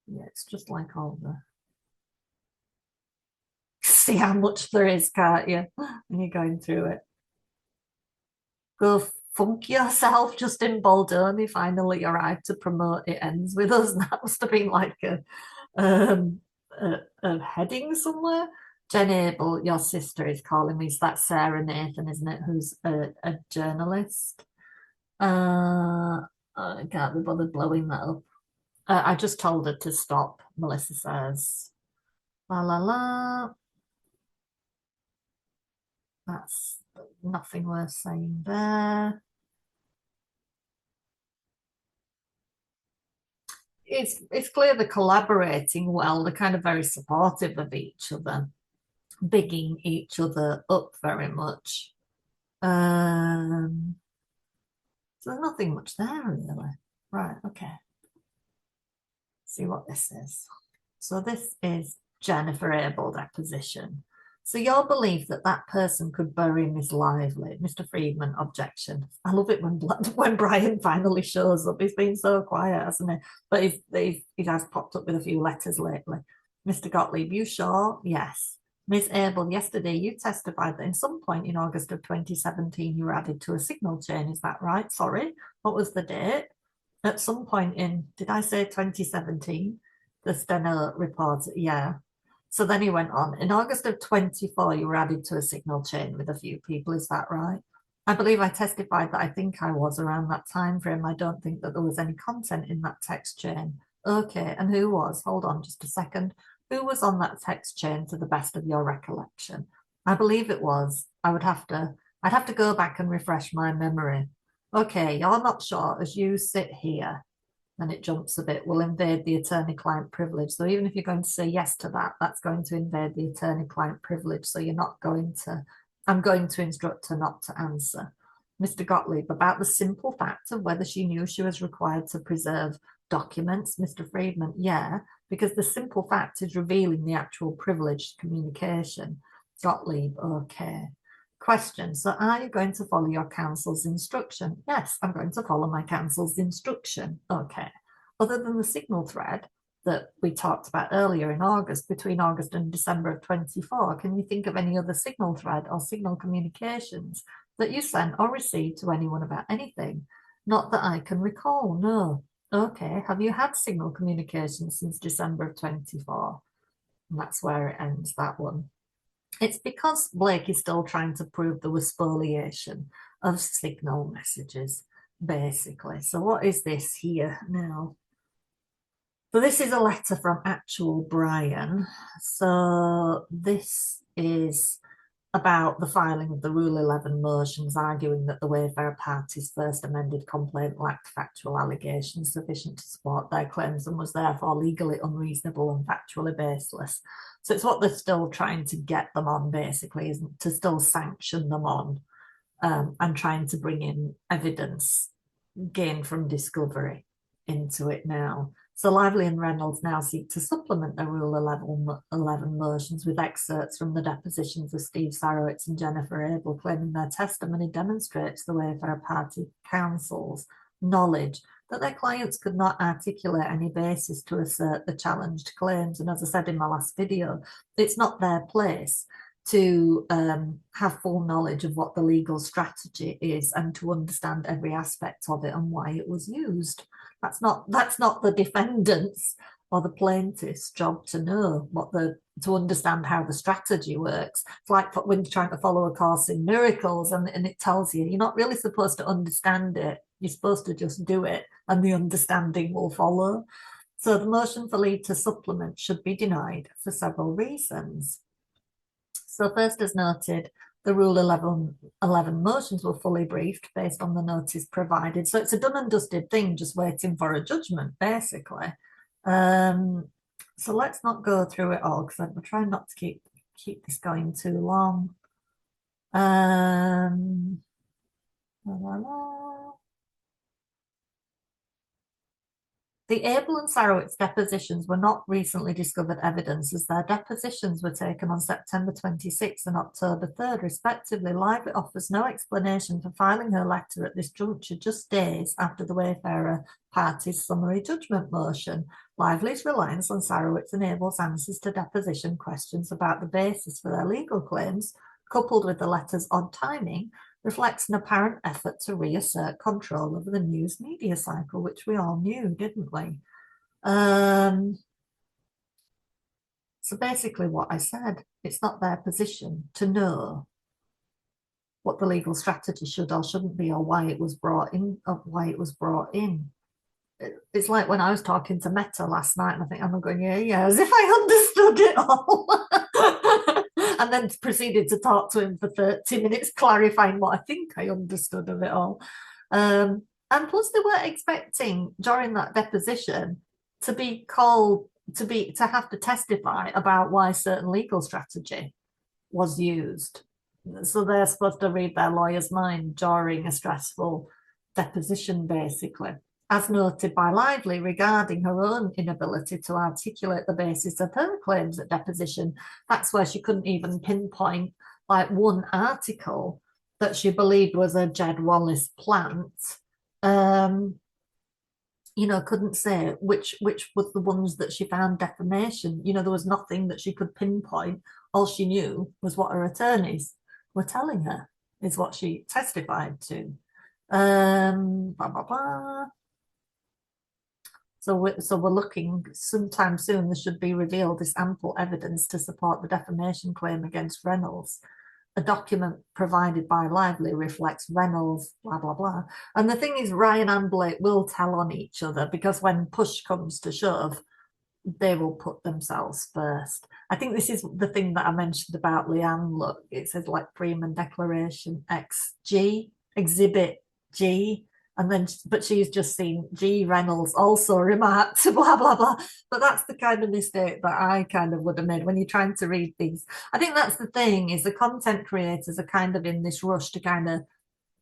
Yeah, it's just like all the see how much there is, can't you? When you're going through it. Go funk yourself, Justin Baldoni finally arrived to promote It Ends With Us. And that must have been like um, a heading somewhere. Jen Abel, your sister is calling me. So that's Sarah Nathan, isn't it? Who's a journalist. I can't be bothered blowing that up. I just told her to stop, Melissa says. La la la. That's nothing worth saying there. It's clear they're collaborating well. They're kind of very supportive of each other, bigging each other up very much. So there's nothing much there really. Right, okay. See what this is. So this is Jennifer Abel deposition. So your belief that that person could bury Miss Lively, Mr. Friedman, objection. I love it when Brian finally shows up. He's been so quiet, hasn't he? But he has popped up with a few letters lately. Mr. Gottlieb, you sure? Yes. Ms. Abel, yesterday you testified that in some point in August of 2017 you were added to a signal chain. Is that right? Sorry. What was the date? At some point in, did I say 2017? The steno report, yeah. So then he went on. In August of 24, you were added to a signal chain with a few people. Is that right? I believe I testified that I think I was around that time frame. I don't think that there was any content in that text chain. Okay, and who was? Hold on just a second. Who was on that text chain to the best of your recollection? I believe it was. I'd have to go back and refresh my memory. Okay, you're not sure as you sit here and it jumps a bit, will invade the attorney-client privilege. So even if you're going to say yes to that, that's going to invade the attorney-client privilege. So you're not going to, I'm going to instruct her not to answer. Mr. Gottlieb, about the simple fact of whether she knew she was required to preserve documents. Mr. Friedman, yeah, because the simple fact is revealing the actual privileged communication. Gottlieb, okay. Question, so are you going to follow your counsel's instruction? Yes, I'm going to follow my counsel's instruction. Okay. Other than the signal thread that we talked about earlier in August, between August and December of 24, can you think of any other signal thread or signal communications that you sent or received to anyone about anything? Not that I can recall, no. Okay, have you had signal communications since December of 24? And that's where it ends, that one. It's because Blake is still trying to prove there was spoliation of signal messages, basically. So what is this here now? So this is a letter from actual Brian. So this is about the filing of the Rule 11 motions, arguing that the Wayfarer party's first amended complaint lacked factual allegations sufficient to support their claims and was therefore legally unreasonable and factually baseless. So it's what they're still trying to get them on, basically, isn't to still sanction them on, and trying to bring in evidence gained from discovery into it now. So Lively and Reynolds now seek to supplement the Rule 11 motions with excerpts from the depositions of Steve Sarowitz and Jennifer Abel, claiming their testimony demonstrates the Wayfarer Party counsel's knowledge that their clients could not articulate any basis to assert the challenged claims. And as I said in my last video, it's not their place to have full knowledge of what the legal strategy is and to understand every aspect of it and why it was used. That's not the defendant's or the plaintiff's job to know to understand how the strategy works. It's like when you're trying to follow a course in miracles and it tells you you're not really supposed to understand it. You're supposed to just do it and the understanding will follow. So the motion for leave to supplement should be denied for several reasons. So first, as noted, the Rule 11 motions were fully briefed based on the notice provided. So it's a done and dusted thing, just waiting for a judgment, basically. So let's not go through it all because I'm trying not to keep this going too long. The Abel and Sarowitz depositions were not recently discovered evidence, as their depositions were taken on September 26th and October 3rd, respectively. Lively offers no explanation for filing her letter at this juncture, just days after the Wayfarer party's summary judgment motion. Lively's reliance on Sarowitz and Abel's answers to deposition questions about the basis for their legal claims, coupled with the letter's odd timing, reflects an apparent effort to reassert control over the news media cycle, which we all knew, didn't we? So basically what I said, it's not their position to know what the legal strategy should or shouldn't be or why it was brought in. It's like when I was talking to Meta last night and I think I'm going, yeah, as if I understood it all. And then proceeded to talk to him for 30 minutes, clarifying what I think I understood of it all. And plus they weren't expecting during that deposition to be called, to have to testify about why certain legal strategy was used. So they're supposed to read their lawyer's mind during a stressful deposition, basically. As noted by Lively regarding her own inability to articulate the basis of her claims at deposition, that's where she couldn't even pinpoint like one article that she believed was a Jed Wallace plant. Couldn't say which was the ones that she found defamation. There was nothing that she could pinpoint. All she knew was what her attorneys were telling her, is what she testified to. Blah, blah, blah. So we're looking sometime soon, there should be revealed this ample evidence to support the defamation claim against Reynolds. A document provided by Lively reflects Reynolds, blah, blah, blah. And the thing is, Ryan and Blake will tell on each other because when push comes to shove, they will put themselves first. I think this is the thing that I mentioned about Leanne. Look, it says like Freeman Declaration XG, Exhibit G. And then, but she's just seen G. Reynolds also remarked, blah, blah, blah. But that's the kind of mistake that I kind of would have made when you're trying to read these. I think that's the thing, is the content creators are kind of in this rush to kind of,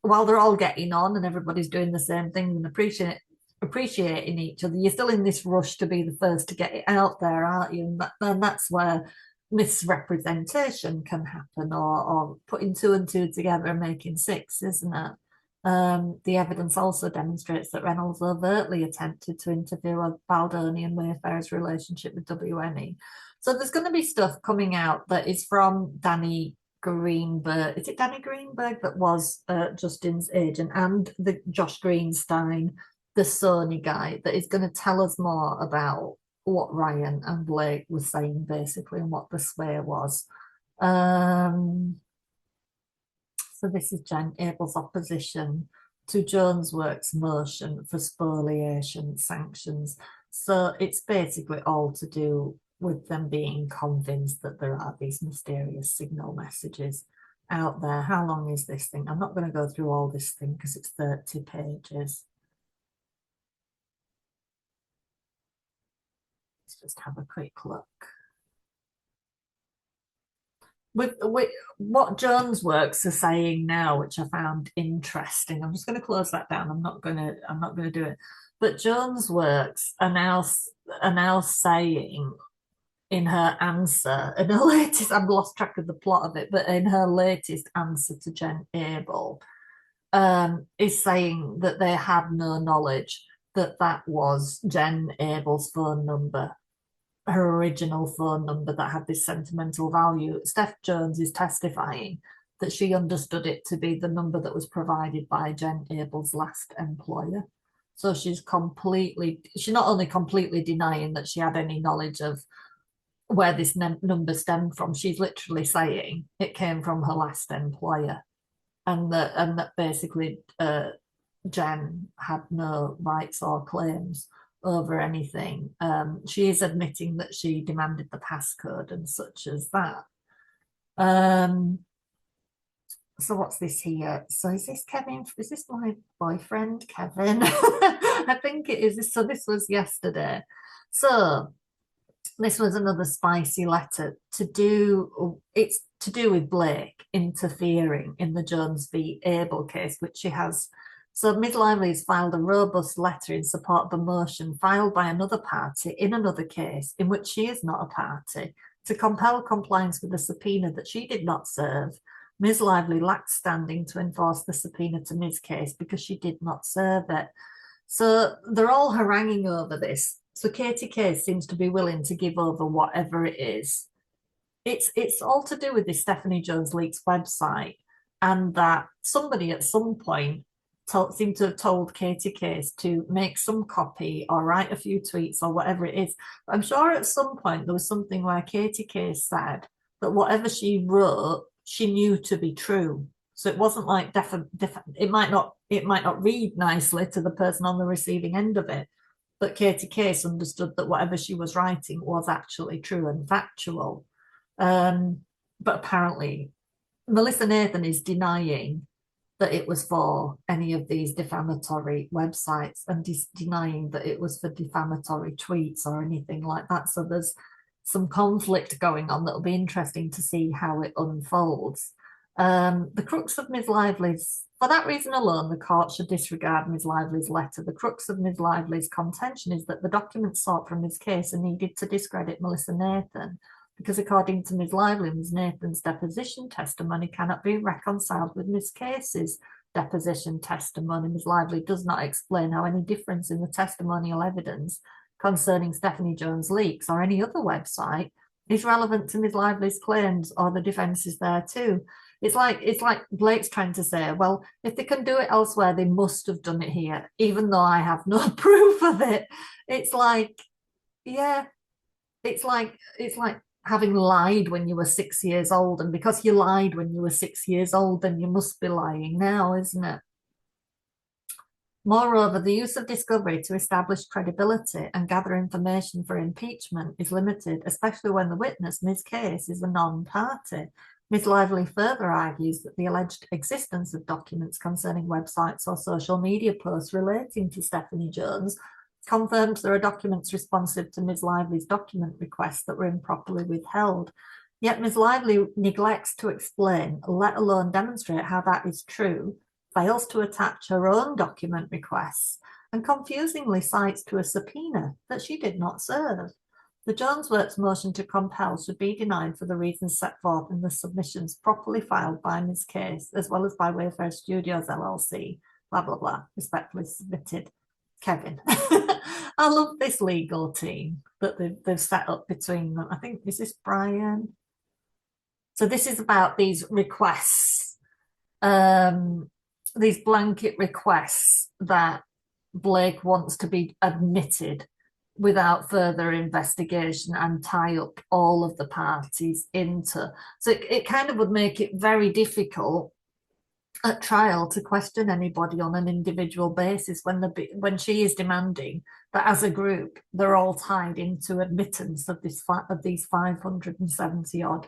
while they're all getting on and everybody's doing the same thing and appreciating each other, you're still in this rush to be the first to get it out there, aren't you? And that's where misrepresentation can happen, or putting two and two together and making six, isn't it? The evidence also demonstrates that Reynolds overtly attempted to interfere with Baldoni and Wayfarer's relationship with WME. So there's going to be stuff coming out that is from Danny Greenberg. Is it Danny Greenberg that was Justin's agent, and the Josh Greenstein, the Sony guy, that is going to tell us more about what Ryan and Blake were saying, basically, and what the swear was. Um, so this is Jen Abel's opposition to Jones Works' motion for spoliation sanctions. So it's basically all to do with them being convinced that there are these mysterious signal messages out there. How long is this thing? I'm not going to go through all this thing because it's 30 pages. Let's just have a quick look. With what Jones Works are saying now, which I found interesting. I'm just going to close that down. I'm not going to do it. But Jones Works are now saying in her answer, in her latest, I've lost track of the plot of it, but in her latest answer to Jen Abel, is saying that they had no knowledge that that was Jen Abel's phone number, her original phone number that had this sentimental value. Steph Jones is testifying that she understood it to be the number that was provided by Jen Abel's last employer. So she's not only completely denying that she had any knowledge of where this number stemmed from, she's literally saying it came from her last employer, and that basically Jen had no rights or claims over anything. She is admitting that she demanded the passcode and such as that. So what's this here? So is this Kevin? Is this my boyfriend, Kevin? I think it is. So this was yesterday. So this was another spicy letter it's to do with Blake interfering in the Jones v. Abel case, which she has. So Ms. Lively has filed a robust letter in support of a motion filed by another party in another case in which she is not a party to compel compliance with a subpoena that she did not serve. Ms. Lively lacked standing to enforce the subpoena to Ms. Case because she did not serve it. So they're all haranguing over this. So Katie Case seems to be willing to give over whatever it is. It's all to do with this Stephanie Jones Leaks website, and that somebody at some point seemed to have told Katie Case to make some copy or write a few tweets or whatever it is. But I'm sure at some point there was something where Katie Case said that whatever she wrote, she knew to be true. So it wasn't like it might not read nicely to the person on the receiving end of it, but Katie Case understood that whatever she was writing was actually true and factual. But apparently, Melissa Nathan is denying that it was for any of these defamatory websites and denying that it was for defamatory tweets or anything like that. So there's some conflict going on that'll be interesting to see how it unfolds. The crux of Ms. Lively's, for that reason alone, the court should disregard Ms. Lively's letter. The crux of Ms. Lively's contention is that the documents sought from Ms. Case are needed to discredit Melissa Nathan, because according to Ms. Lively, Ms. Nathan's deposition testimony cannot be reconciled with Ms. Case's deposition testimony. Ms. Lively does not explain how any difference in the testimonial evidence concerning Stephanie Jones Leaks or any other website is relevant to Ms. Lively's claims or the defences there too. It's like Blake's trying to say, well, if they can do it elsewhere, they must have done it here, even though I have no proof of it. It's like, yeah, it's like having lied when you were 6 years old, and because you lied when you were 6 years old, then you must be lying now, isn't it? Moreover, the use of discovery to establish credibility and gather information for impeachment is limited, especially when the witness, Ms. Case, is a non-party. Ms. Lively further argues that the alleged existence of documents concerning websites or social media posts relating to Stephanie Jones confirms there are documents responsive to Ms. Lively's document requests that were improperly withheld. Yet Ms. Lively neglects to explain, let alone demonstrate how that is true, fails to attach her own document requests, and confusingly cites to a subpoena that she did not serve. The Jones Works motion to compel should be denied for the reasons set forth in the submissions properly filed by Ms. Case, as well as by Wayfarer Studios LLC, blah, blah, blah, respectfully submitted, Kevin. I love this legal team that they've set up between them. I think, is this Brian? So this is about these requests, these blanket requests that Blake wants to be admitted without further investigation and tie up all of the parties into. So it kind of would make it very difficult at trial to question anybody on an individual basis when she is demanding that as a group they're all tied into admittance of these 570 odd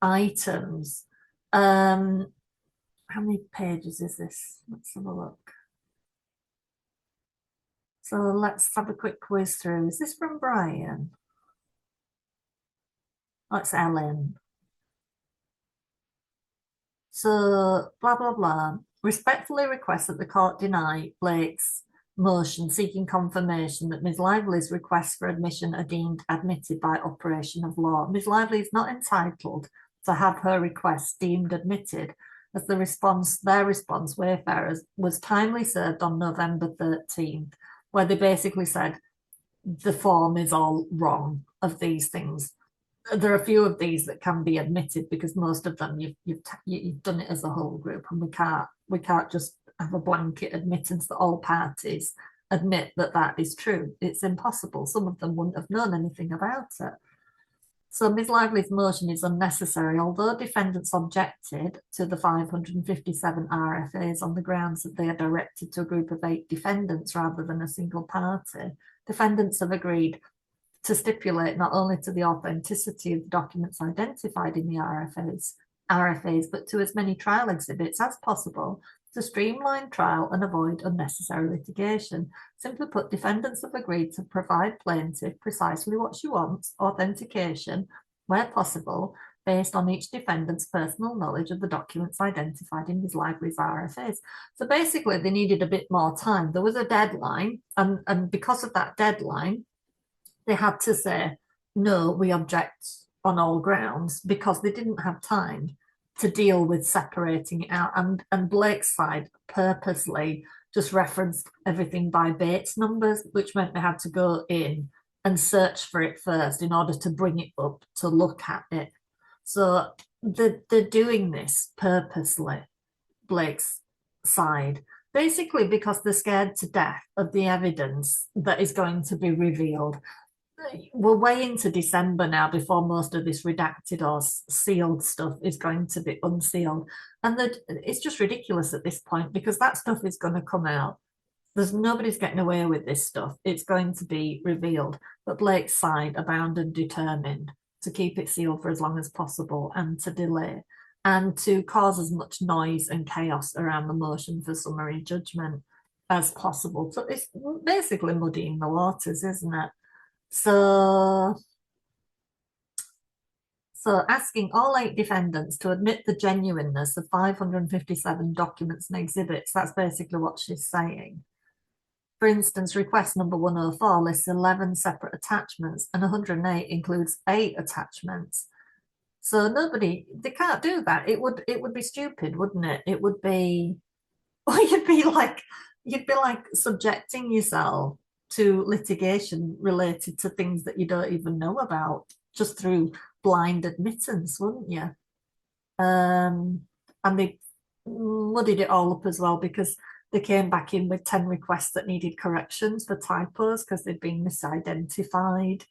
items. How many pages is this? Let's have a look. So let's have a quick whiz through. Is this from Brian? Oh, it's Ellen. So, blah, blah, blah. Respectfully request that the court deny Blake's motion seeking confirmation that Ms. Lively's requests for admission are deemed admitted by operation of law. Ms. Lively is not entitled to have her requests deemed admitted, as their response, Wayfarers, was timely served on November 13th, where they basically said the form is all wrong of these things. There are a few of these that can be admitted because most of them you've done it as a whole group, and we can't just have a blanket admittance that all parties admit that that is true. It's impossible. Some of them wouldn't have known anything about it. So Ms. Lively's motion is unnecessary, although defendants objected to the 557 RFAs on the grounds that they are directed to a group of 8 defendants rather than a single party. Defendants have agreed to stipulate not only to the authenticity of the documents identified in the RFAs, but to as many trial exhibits as possible to streamline trial and avoid unnecessary litigation. Simply put, defendants have agreed to provide plaintiff precisely what she wants, authentication, where possible, based on each defendant's personal knowledge of the documents identified in Ms. Lively's RFAs. So basically, they needed a bit more time. There was a deadline, and because of that deadline, they had to say, no, we object on all grounds, because they didn't have time to deal with separating it out. And Blake's side purposely just referenced everything by Bates numbers, which meant they had to go in and search for it first in order to bring it up to look at it. So they're doing this purposely, Blake's side, basically because they're scared to death of the evidence that is going to be revealed. We're way into December now before most of this redacted or sealed stuff is going to be unsealed. And it's just ridiculous at this point because that stuff is going to come out. There's nobody's getting away with this stuff. It's going to be revealed. But Blake's side are bound and determined to keep it sealed for as long as possible and to delay and to cause as much noise and chaos around the motion for summary judgment as possible. So it's basically muddying the waters, isn't it? So asking all 8 defendants to admit the genuineness of 557 documents and exhibits, that's basically what she's saying. For instance, request number 104 lists 11 separate attachments and 108 includes 8 attachments. So they can't do that. It would be stupid, wouldn't it? It would be, or you'd be like subjecting yourself to litigation related to things that you don't even know about just through blind admittance, wouldn't you? And they muddied it all up as well because they came back in with 10 requests that needed corrections for typos because they'd been misidentified.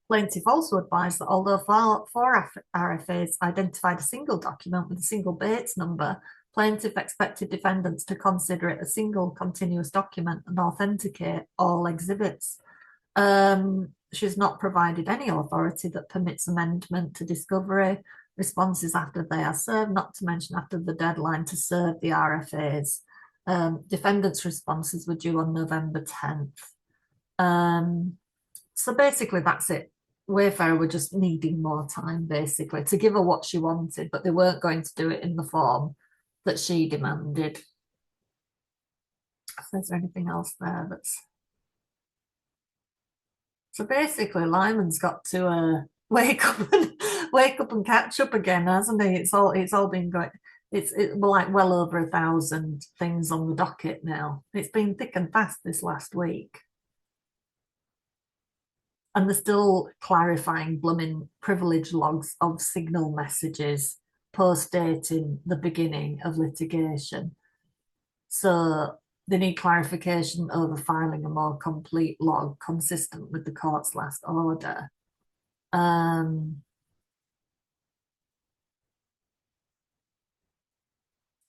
Plaintiff also advised that although 4 RFAs identified a single document with a single Bates number, plaintiff expected defendants to consider it a single continuous document and authenticate all exhibits. She's not provided any authority that permits amendment to discovery responses after they are served, not to mention after the deadline to serve the RFAs. Defendants' responses were due on November 10th. So basically that's it. Wayfarer were just needing more time, basically, to give her what she wanted, but they weren't going to do it in the form that she demanded. Is there anything else there that's... So basically, Lyman's got to wake up and catch up again, hasn't he? It's all been going. It's like well over 1,000 things on the docket now. It's been thick and fast this last week. And they're still clarifying blooming privilege logs of signal messages post-dating the beginning of litigation. So they need clarification over filing a more complete log consistent with the court's last order.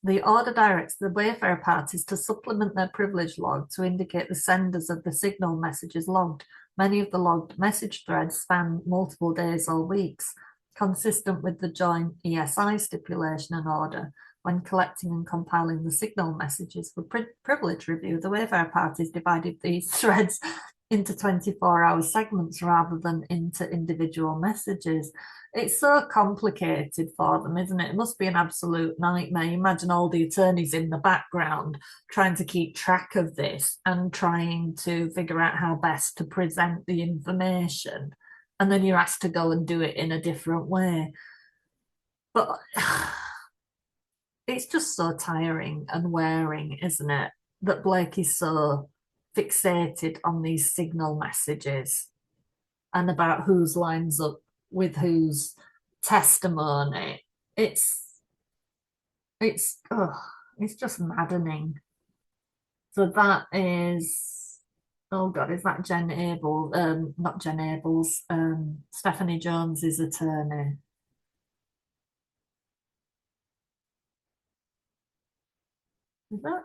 The order directs the Wayfarer parties to supplement their privilege log to indicate the senders of the signal messages logged. Many of the logged message threads span multiple days or weeks, consistent with the joint ESI stipulation and order. When collecting and compiling the signal messages for privilege review, the Wayfarer parties divided these threads into 24-hour segments rather than into individual messages. It's so complicated for them, isn't it? It must be an absolute nightmare. Imagine all the attorneys in the background trying to keep track of this and trying to figure out how best to present the information. And then you're asked to go and do it in a different way. But it's just so tiring and wearing, isn't it? That Blake is so fixated on these signal messages and about whose lines up with whose testimony. It's just maddening. So that is, oh God, is that Jen Abel? Not Jen Abel's, Stephanie Jones's attorney. Is that?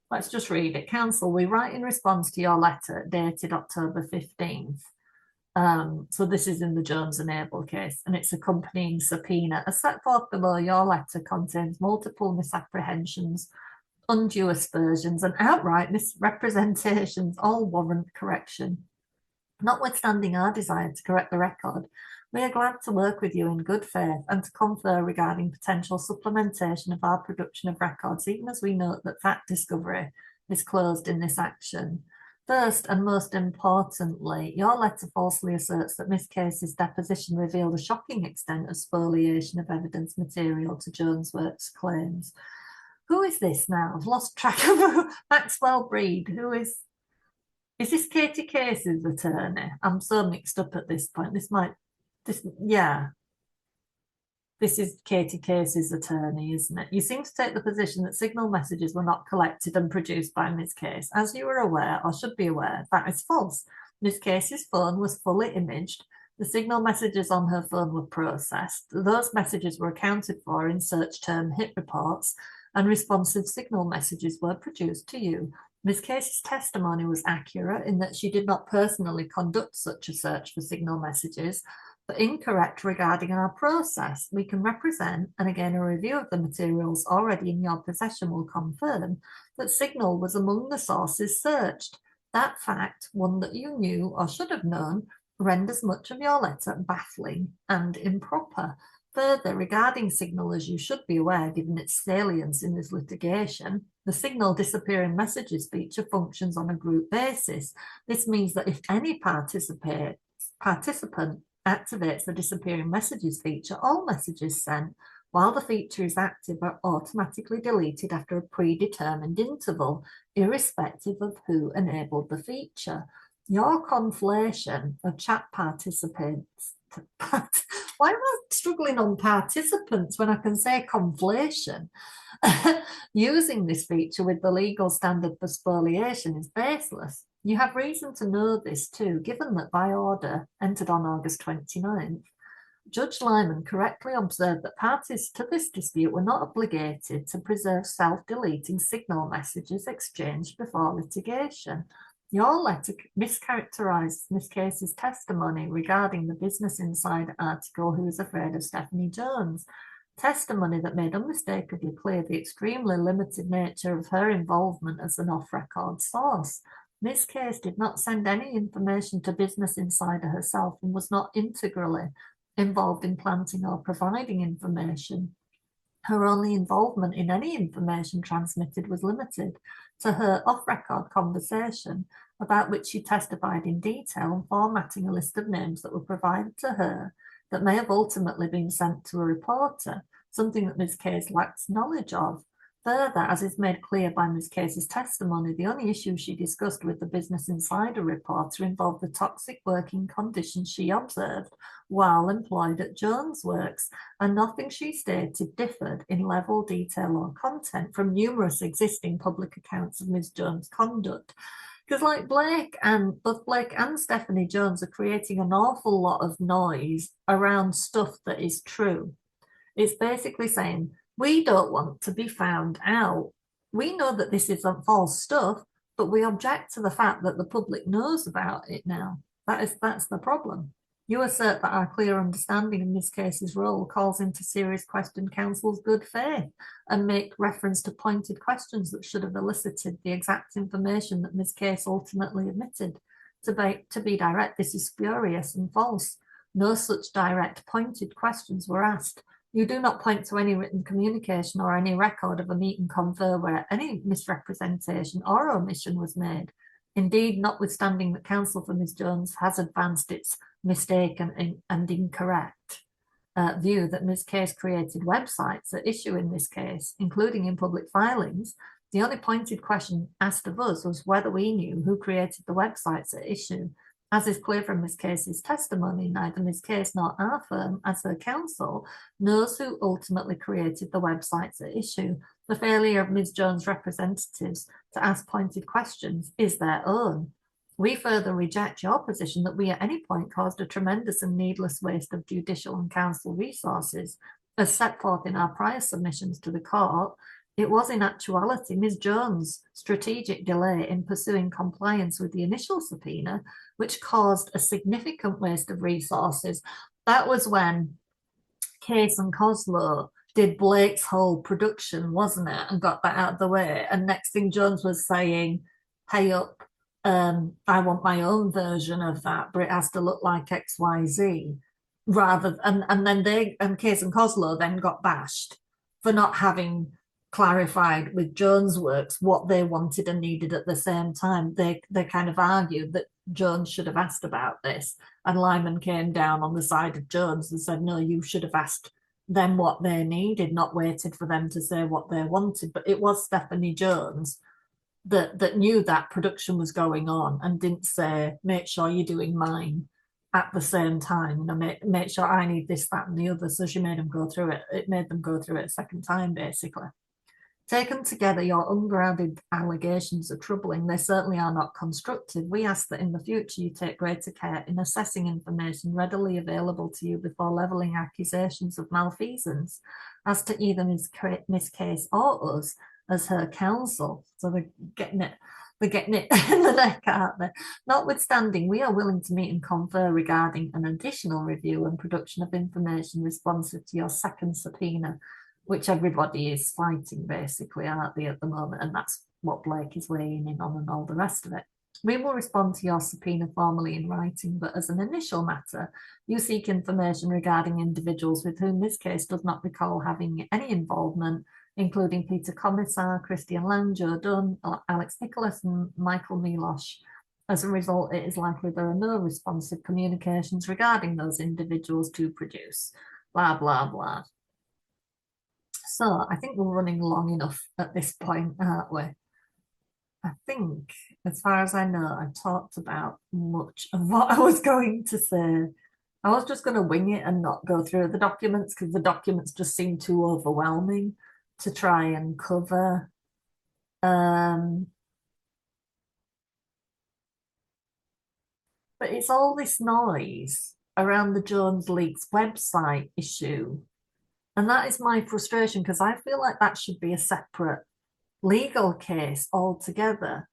Let's just read it. Counsel, we write in response to your letter dated October 15th. So this is in the Jones and Abel case, and it's accompanying subpoena. As set forth below, your letter contains multiple misapprehensions, undue aspersions, and outright misrepresentations, all warrant correction. Notwithstanding our desire to correct the record, we are glad to work with you in good faith and to confer regarding potential supplementation of our production of records, even as we note that fact discovery is closed in this action. First and most importantly, your letter falsely asserts that Miss Casey's deposition revealed a shocking extent of spoliation of evidence material to Jonesworks' claims. Who is this now? I've lost track of Maxwell Breed. Who is this Katie Casey's attorney? I'm so mixed up at this point. This is Katie Casey's attorney, isn't it? You seem to take the position that signal messages were not collected and produced by Miss Case. As you are aware, or should be aware, that is false. Miss Casey's phone was fully imaged. The signal messages on her phone were processed. Those messages were accounted for in search term hit reports, and responsive signal messages were produced to you. Miss Casey's testimony was accurate in that she did not personally conduct such a search for signal messages, but incorrect regarding our process. We can represent, and again, a review of the materials already in your possession will confirm, that signal was among the sources searched. That fact, one that you knew or should have known, renders much of your letter baffling and improper. Further, regarding signal, as you should be aware, given its salience in this litigation, the signal disappearing messages feature functions on a group basis. This means that if any participant activates the disappearing messages feature, all messages sent while the feature is active are automatically deleted after a predetermined interval, irrespective of who enabled the feature. Your conflation of chat participants, why am I struggling on participants when I can say conflation? Using this feature with the legal standard for spoliation is baseless. You have reason to know this too, given that by order entered on August 29th, Judge Lyman correctly observed that parties to this dispute were not obligated to preserve self-deleting signal messages exchanged before litigation. Your letter mischaracterizes Miss Casey's testimony regarding the Business Insider article Who is Afraid of Stephanie Jones, testimony that made unmistakably clear the extremely limited nature of her involvement as an off-record source. Miss Case did not send any information to Business Insider herself and was not integrally involved in planting or providing information. Her only involvement in any information transmitted was limited to her off-record conversation, about which she testified in detail and formatting a list of names that were provided to her that may have ultimately been sent to a reporter, something that Ms. Case lacks knowledge of. Further, as is made clear by Ms. Case's testimony, the only issue she discussed with the Business Insider reporter involved the toxic working conditions she observed while employed at Jones Works, and nothing she stated differed in level, detail, or content from numerous existing public accounts of Ms. Jones' conduct. Because like both Blake and Stephanie Jones are creating an awful lot of noise around stuff that is true. It's basically saying, we don't want to be found out. We know that this isn't false stuff, but we object to the fact that the public knows about it now. That's the problem. You assert that our clear understanding in this case's role calls into serious question counsel's good faith and make reference to pointed questions that should have elicited the exact information that Ms. Case ultimately admitted. To be direct, this is spurious and false. No such direct pointed questions were asked. You do not point to any written communication or any record of a meet and confer where any misrepresentation or omission was made. Indeed, notwithstanding that counsel for Ms. Jones has advanced its mistaken and incorrect view that Ms. Case created websites at issue in this case, including in public filings, the only pointed question asked of us was whether we knew who created the websites at issue. As is clear from Ms. Case's testimony, neither Ms. Case nor our firm, as her counsel, knows who ultimately created the websites at issue. The failure of Ms. Jones' representatives to ask pointed questions is their own. We further reject your position that we at any point caused a tremendous and needless waste of judicial and counsel resources. As set forth in our prior submissions to the court, it was in actuality Ms. Jones' strategic delay in pursuing compliance with the initial subpoena which caused a significant waste of resources. That was when Case and Coslow did Blake's whole production, wasn't it? And got that out of the way. And next thing Jones was saying, pay up, I want my own version of that, but it has to look like XYZ. And then Case and Coslow then got bashed for not having clarified with Jones Works what they wanted and needed at the same time. They kind of argued that Jones should have asked about this, and Lyman came down on the side of Jones and said, no, you should have asked them what they needed, not waited for them to say what they wanted. But it was Stephanie Jones that knew that production was going on and didn't say, make sure you're doing mine at the same time, make sure I need this, that, and the other. So she made them go through it. It made them go through it a second time, basically. Taken together, your ungrounded allegations are troubling. They certainly are not constructive. We ask that in the future you take greater care in assessing information readily available to you before levelling accusations of malfeasance as to either Miss Case or us as her counsel. So they're getting it in the neck, aren't they? Notwithstanding, we are willing to meet and confer regarding an additional review and production of information responsive to your second subpoena, which everybody is fighting, basically, aren't they, at the moment? And that's what Blake is weighing in on and all the rest of it. We will respond to your subpoena formally in writing, but as an initial matter, you seek information regarding individuals with whom this case does not recall having any involvement, including Peter Commissar, Christian Lang, Joe Dunn, Alex Nicholas, and Michael Milosh. As a result, it is likely there are no responsive communications regarding those individuals to produce. Blah, blah, blah. So I think we're running long enough at this point, aren't we? I think, as far as I know, I've talked about much of what I was going to say. I was just going to wing it and not go through the documents because the documents just seem too overwhelming to try and cover. But it's all this noise around the Jones Leaks website issue. And that is my frustration because I feel like that should be a separate legal case altogether,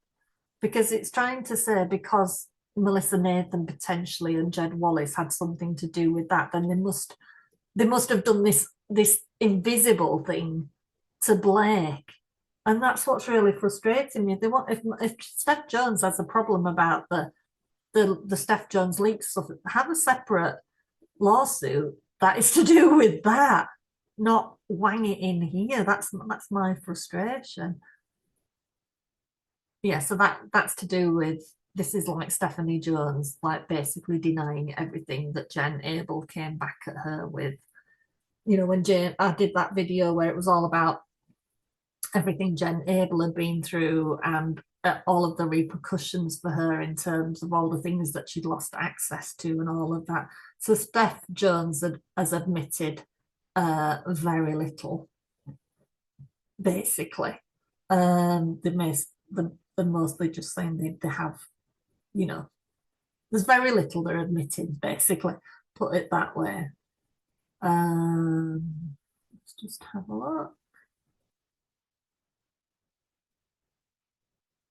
because it's trying to say because Melissa Nathan potentially and Jed Wallace had something to do with that, then they must have done this invisible thing to Blake. And that's what's really frustrating me. They want if Steph Jones has a problem about the Steph Jones leaks stuff, have a separate lawsuit that is to do with that, not wang it in here. That's my frustration. Yeah, so that's to do with, this is like Stephanie Jones, like basically denying everything that Jen Abel came back at her with. You know, when I did that video where it was all about everything Jen Abel had been through and all of the repercussions for her in terms of all the things that she'd lost access to and all of that. So Steph Jones has admitted very little, basically. They're mostly just saying they have, you know, there's very little they're admitting, basically, put it that way. Let's just have a look.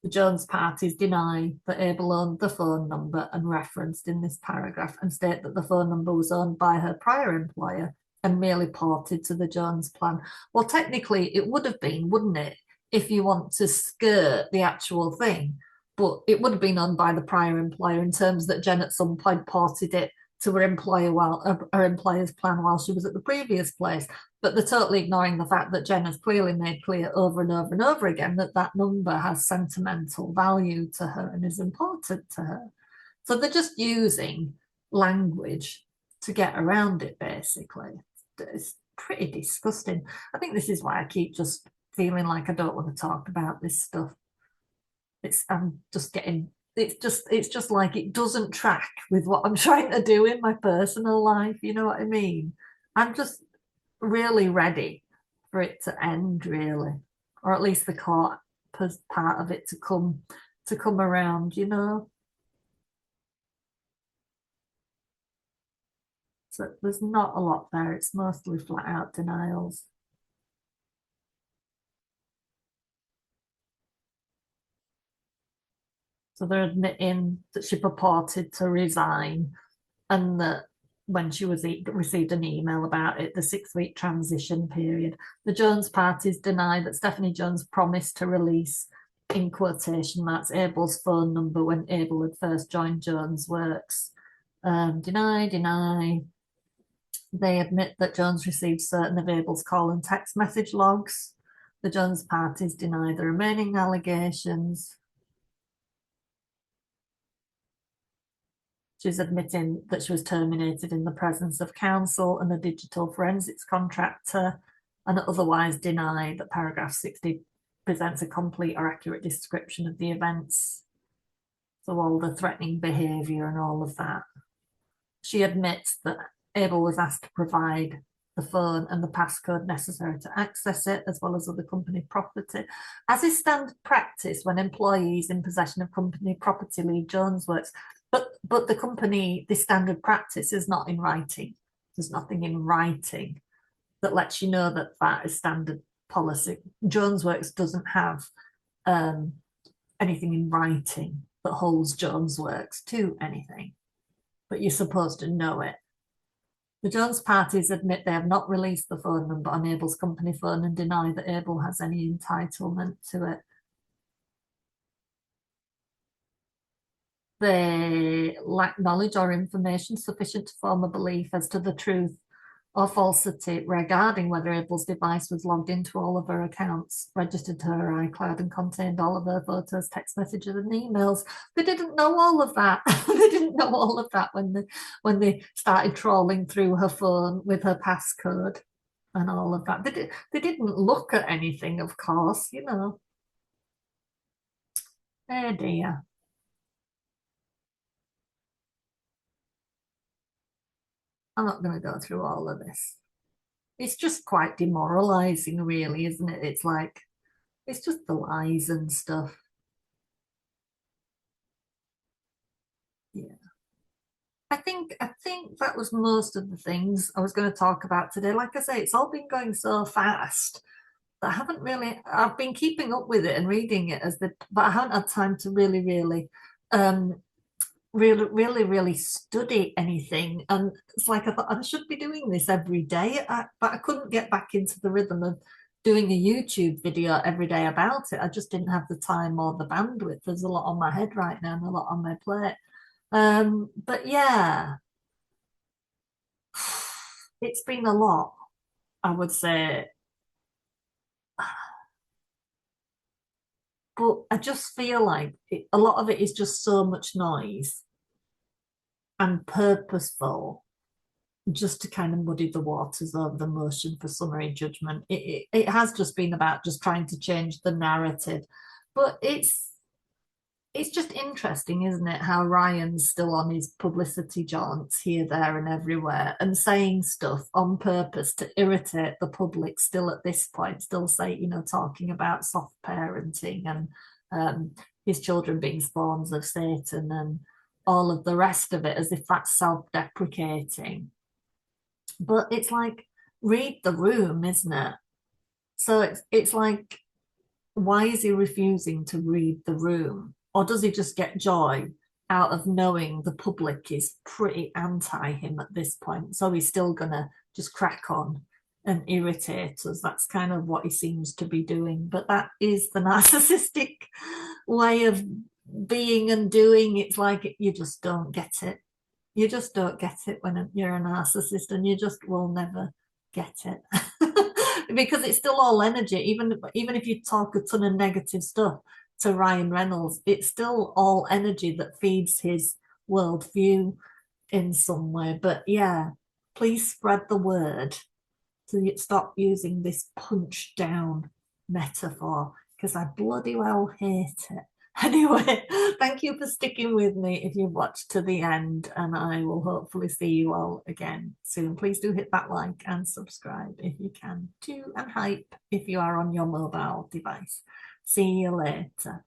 The Jones parties deny that Abel owned the phone number and referenced in this paragraph and state that the phone number was owned by her prior employer and merely ported to the Jones plan. Well, technically, it would have been, wouldn't it, if you want to skirt the actual thing? But it would have been owned by the prior employer in terms that Jen at some point ported it to her employer while her employer's plan while she was at the previous place. But they're totally ignoring the fact that Jen has clearly made clear over and over and over again that that number has sentimental value to her and is important to her. So they're just using language to get around it, basically. It's pretty disgusting. I think this is why I keep just feeling like I don't want to talk about this stuff. I'm just getting it's just like it doesn't track with what I'm trying to do in my personal life. You know what I mean? I'm just really ready for it to end, really, or at least the court part of it to come around. You know, so there's not a lot there. It's mostly flat out denials. So they're admitting that she purported to resign and that when she was received an email about it, the 6 week transition period. The Jones parties deny that Stephanie Jones promised to release, in quotation marks, Abel's phone number when Abel had first joined Jones Works. Deny. They admit that Jones received certain of Abel's call and text message logs. The Jones parties deny the remaining allegations. She's admitting that she was terminated in the presence of counsel and a digital forensics contractor, and otherwise deny that paragraph 60 presents a complete or accurate description of the events. So all the threatening behaviour and all of that. She admits that Abel was asked to provide the phone and the passcode necessary to access it, as well as other company property. As is standard practice when employees in possession of company property leave Jones Works, but the company, the standard practice is not in writing. There's nothing in writing that lets you know that that is standard policy. Jones Works doesn't have anything in writing that holds Jones Works to anything, but you're supposed to know it. The Jones parties admit they have not released the phone number on Abel's company phone and deny that Abel has any entitlement to it. They lack knowledge or information sufficient to form a belief as to the truth or falsity regarding whether Abel's device was logged into all of her accounts, registered to her iCloud, and contained all of her photos, text messages, and emails. They didn't know all of that. They didn't know all of that when they started trawling through her phone with her passcode and all of that. They didn't look at anything, of course, you know. Oh dear. I'm not going to go through all of this. It's just quite demoralizing, really, isn't it? It's like, it's just the lies and stuff. Yeah. I think that was most of the things I was going to talk about today. Like I say, it's all been going so fast that I haven't really I've been keeping up with it and reading it but I haven't had time to um really study anything. And it's like I thought I should be doing this every day, but I couldn't get back into the rhythm of doing a YouTube video every day about it. I just didn't have the time or the bandwidth. There's a lot on my head right now and a lot on my plate. But yeah, it's been a lot, I would say. But I just feel like a lot of it is just so much noise and purposeful. just to kind of muddy the waters over the motion for summary judgment. It has just been about just trying to change the narrative. But it's just interesting, isn't it, how Ryan's still on his publicity jaunts here, there, and everywhere and saying stuff on purpose to irritate the public still at this point, still say, talking about soft parenting and his children being spawns of Satan and all of the rest of it as if that's self-deprecating. But it's like, read the room, isn't it? So it's like, why is he refusing to read the room? Or does he just get joy out of knowing the public is pretty anti him at this point? So he's still gonna just crack on and irritate us. That's kind of what he seems to be doing. But that is the narcissistic way of being and doing. It's like you just don't get it. You just don't get it when you're a narcissist, and you just will never get it. Because it's still all energy. Even if you talk a ton of negative stuff to Ryan Reynolds, it's still all energy that feeds his worldview in some way. But yeah, please spread the word to stop using this punch down metaphor, because I bloody well hate it. Anyway, thank you for sticking with me if you've watched to the end, and I will hopefully see you all again soon. Please do hit that like and subscribe if you can too, and hype if you are on your mobile device. See you later.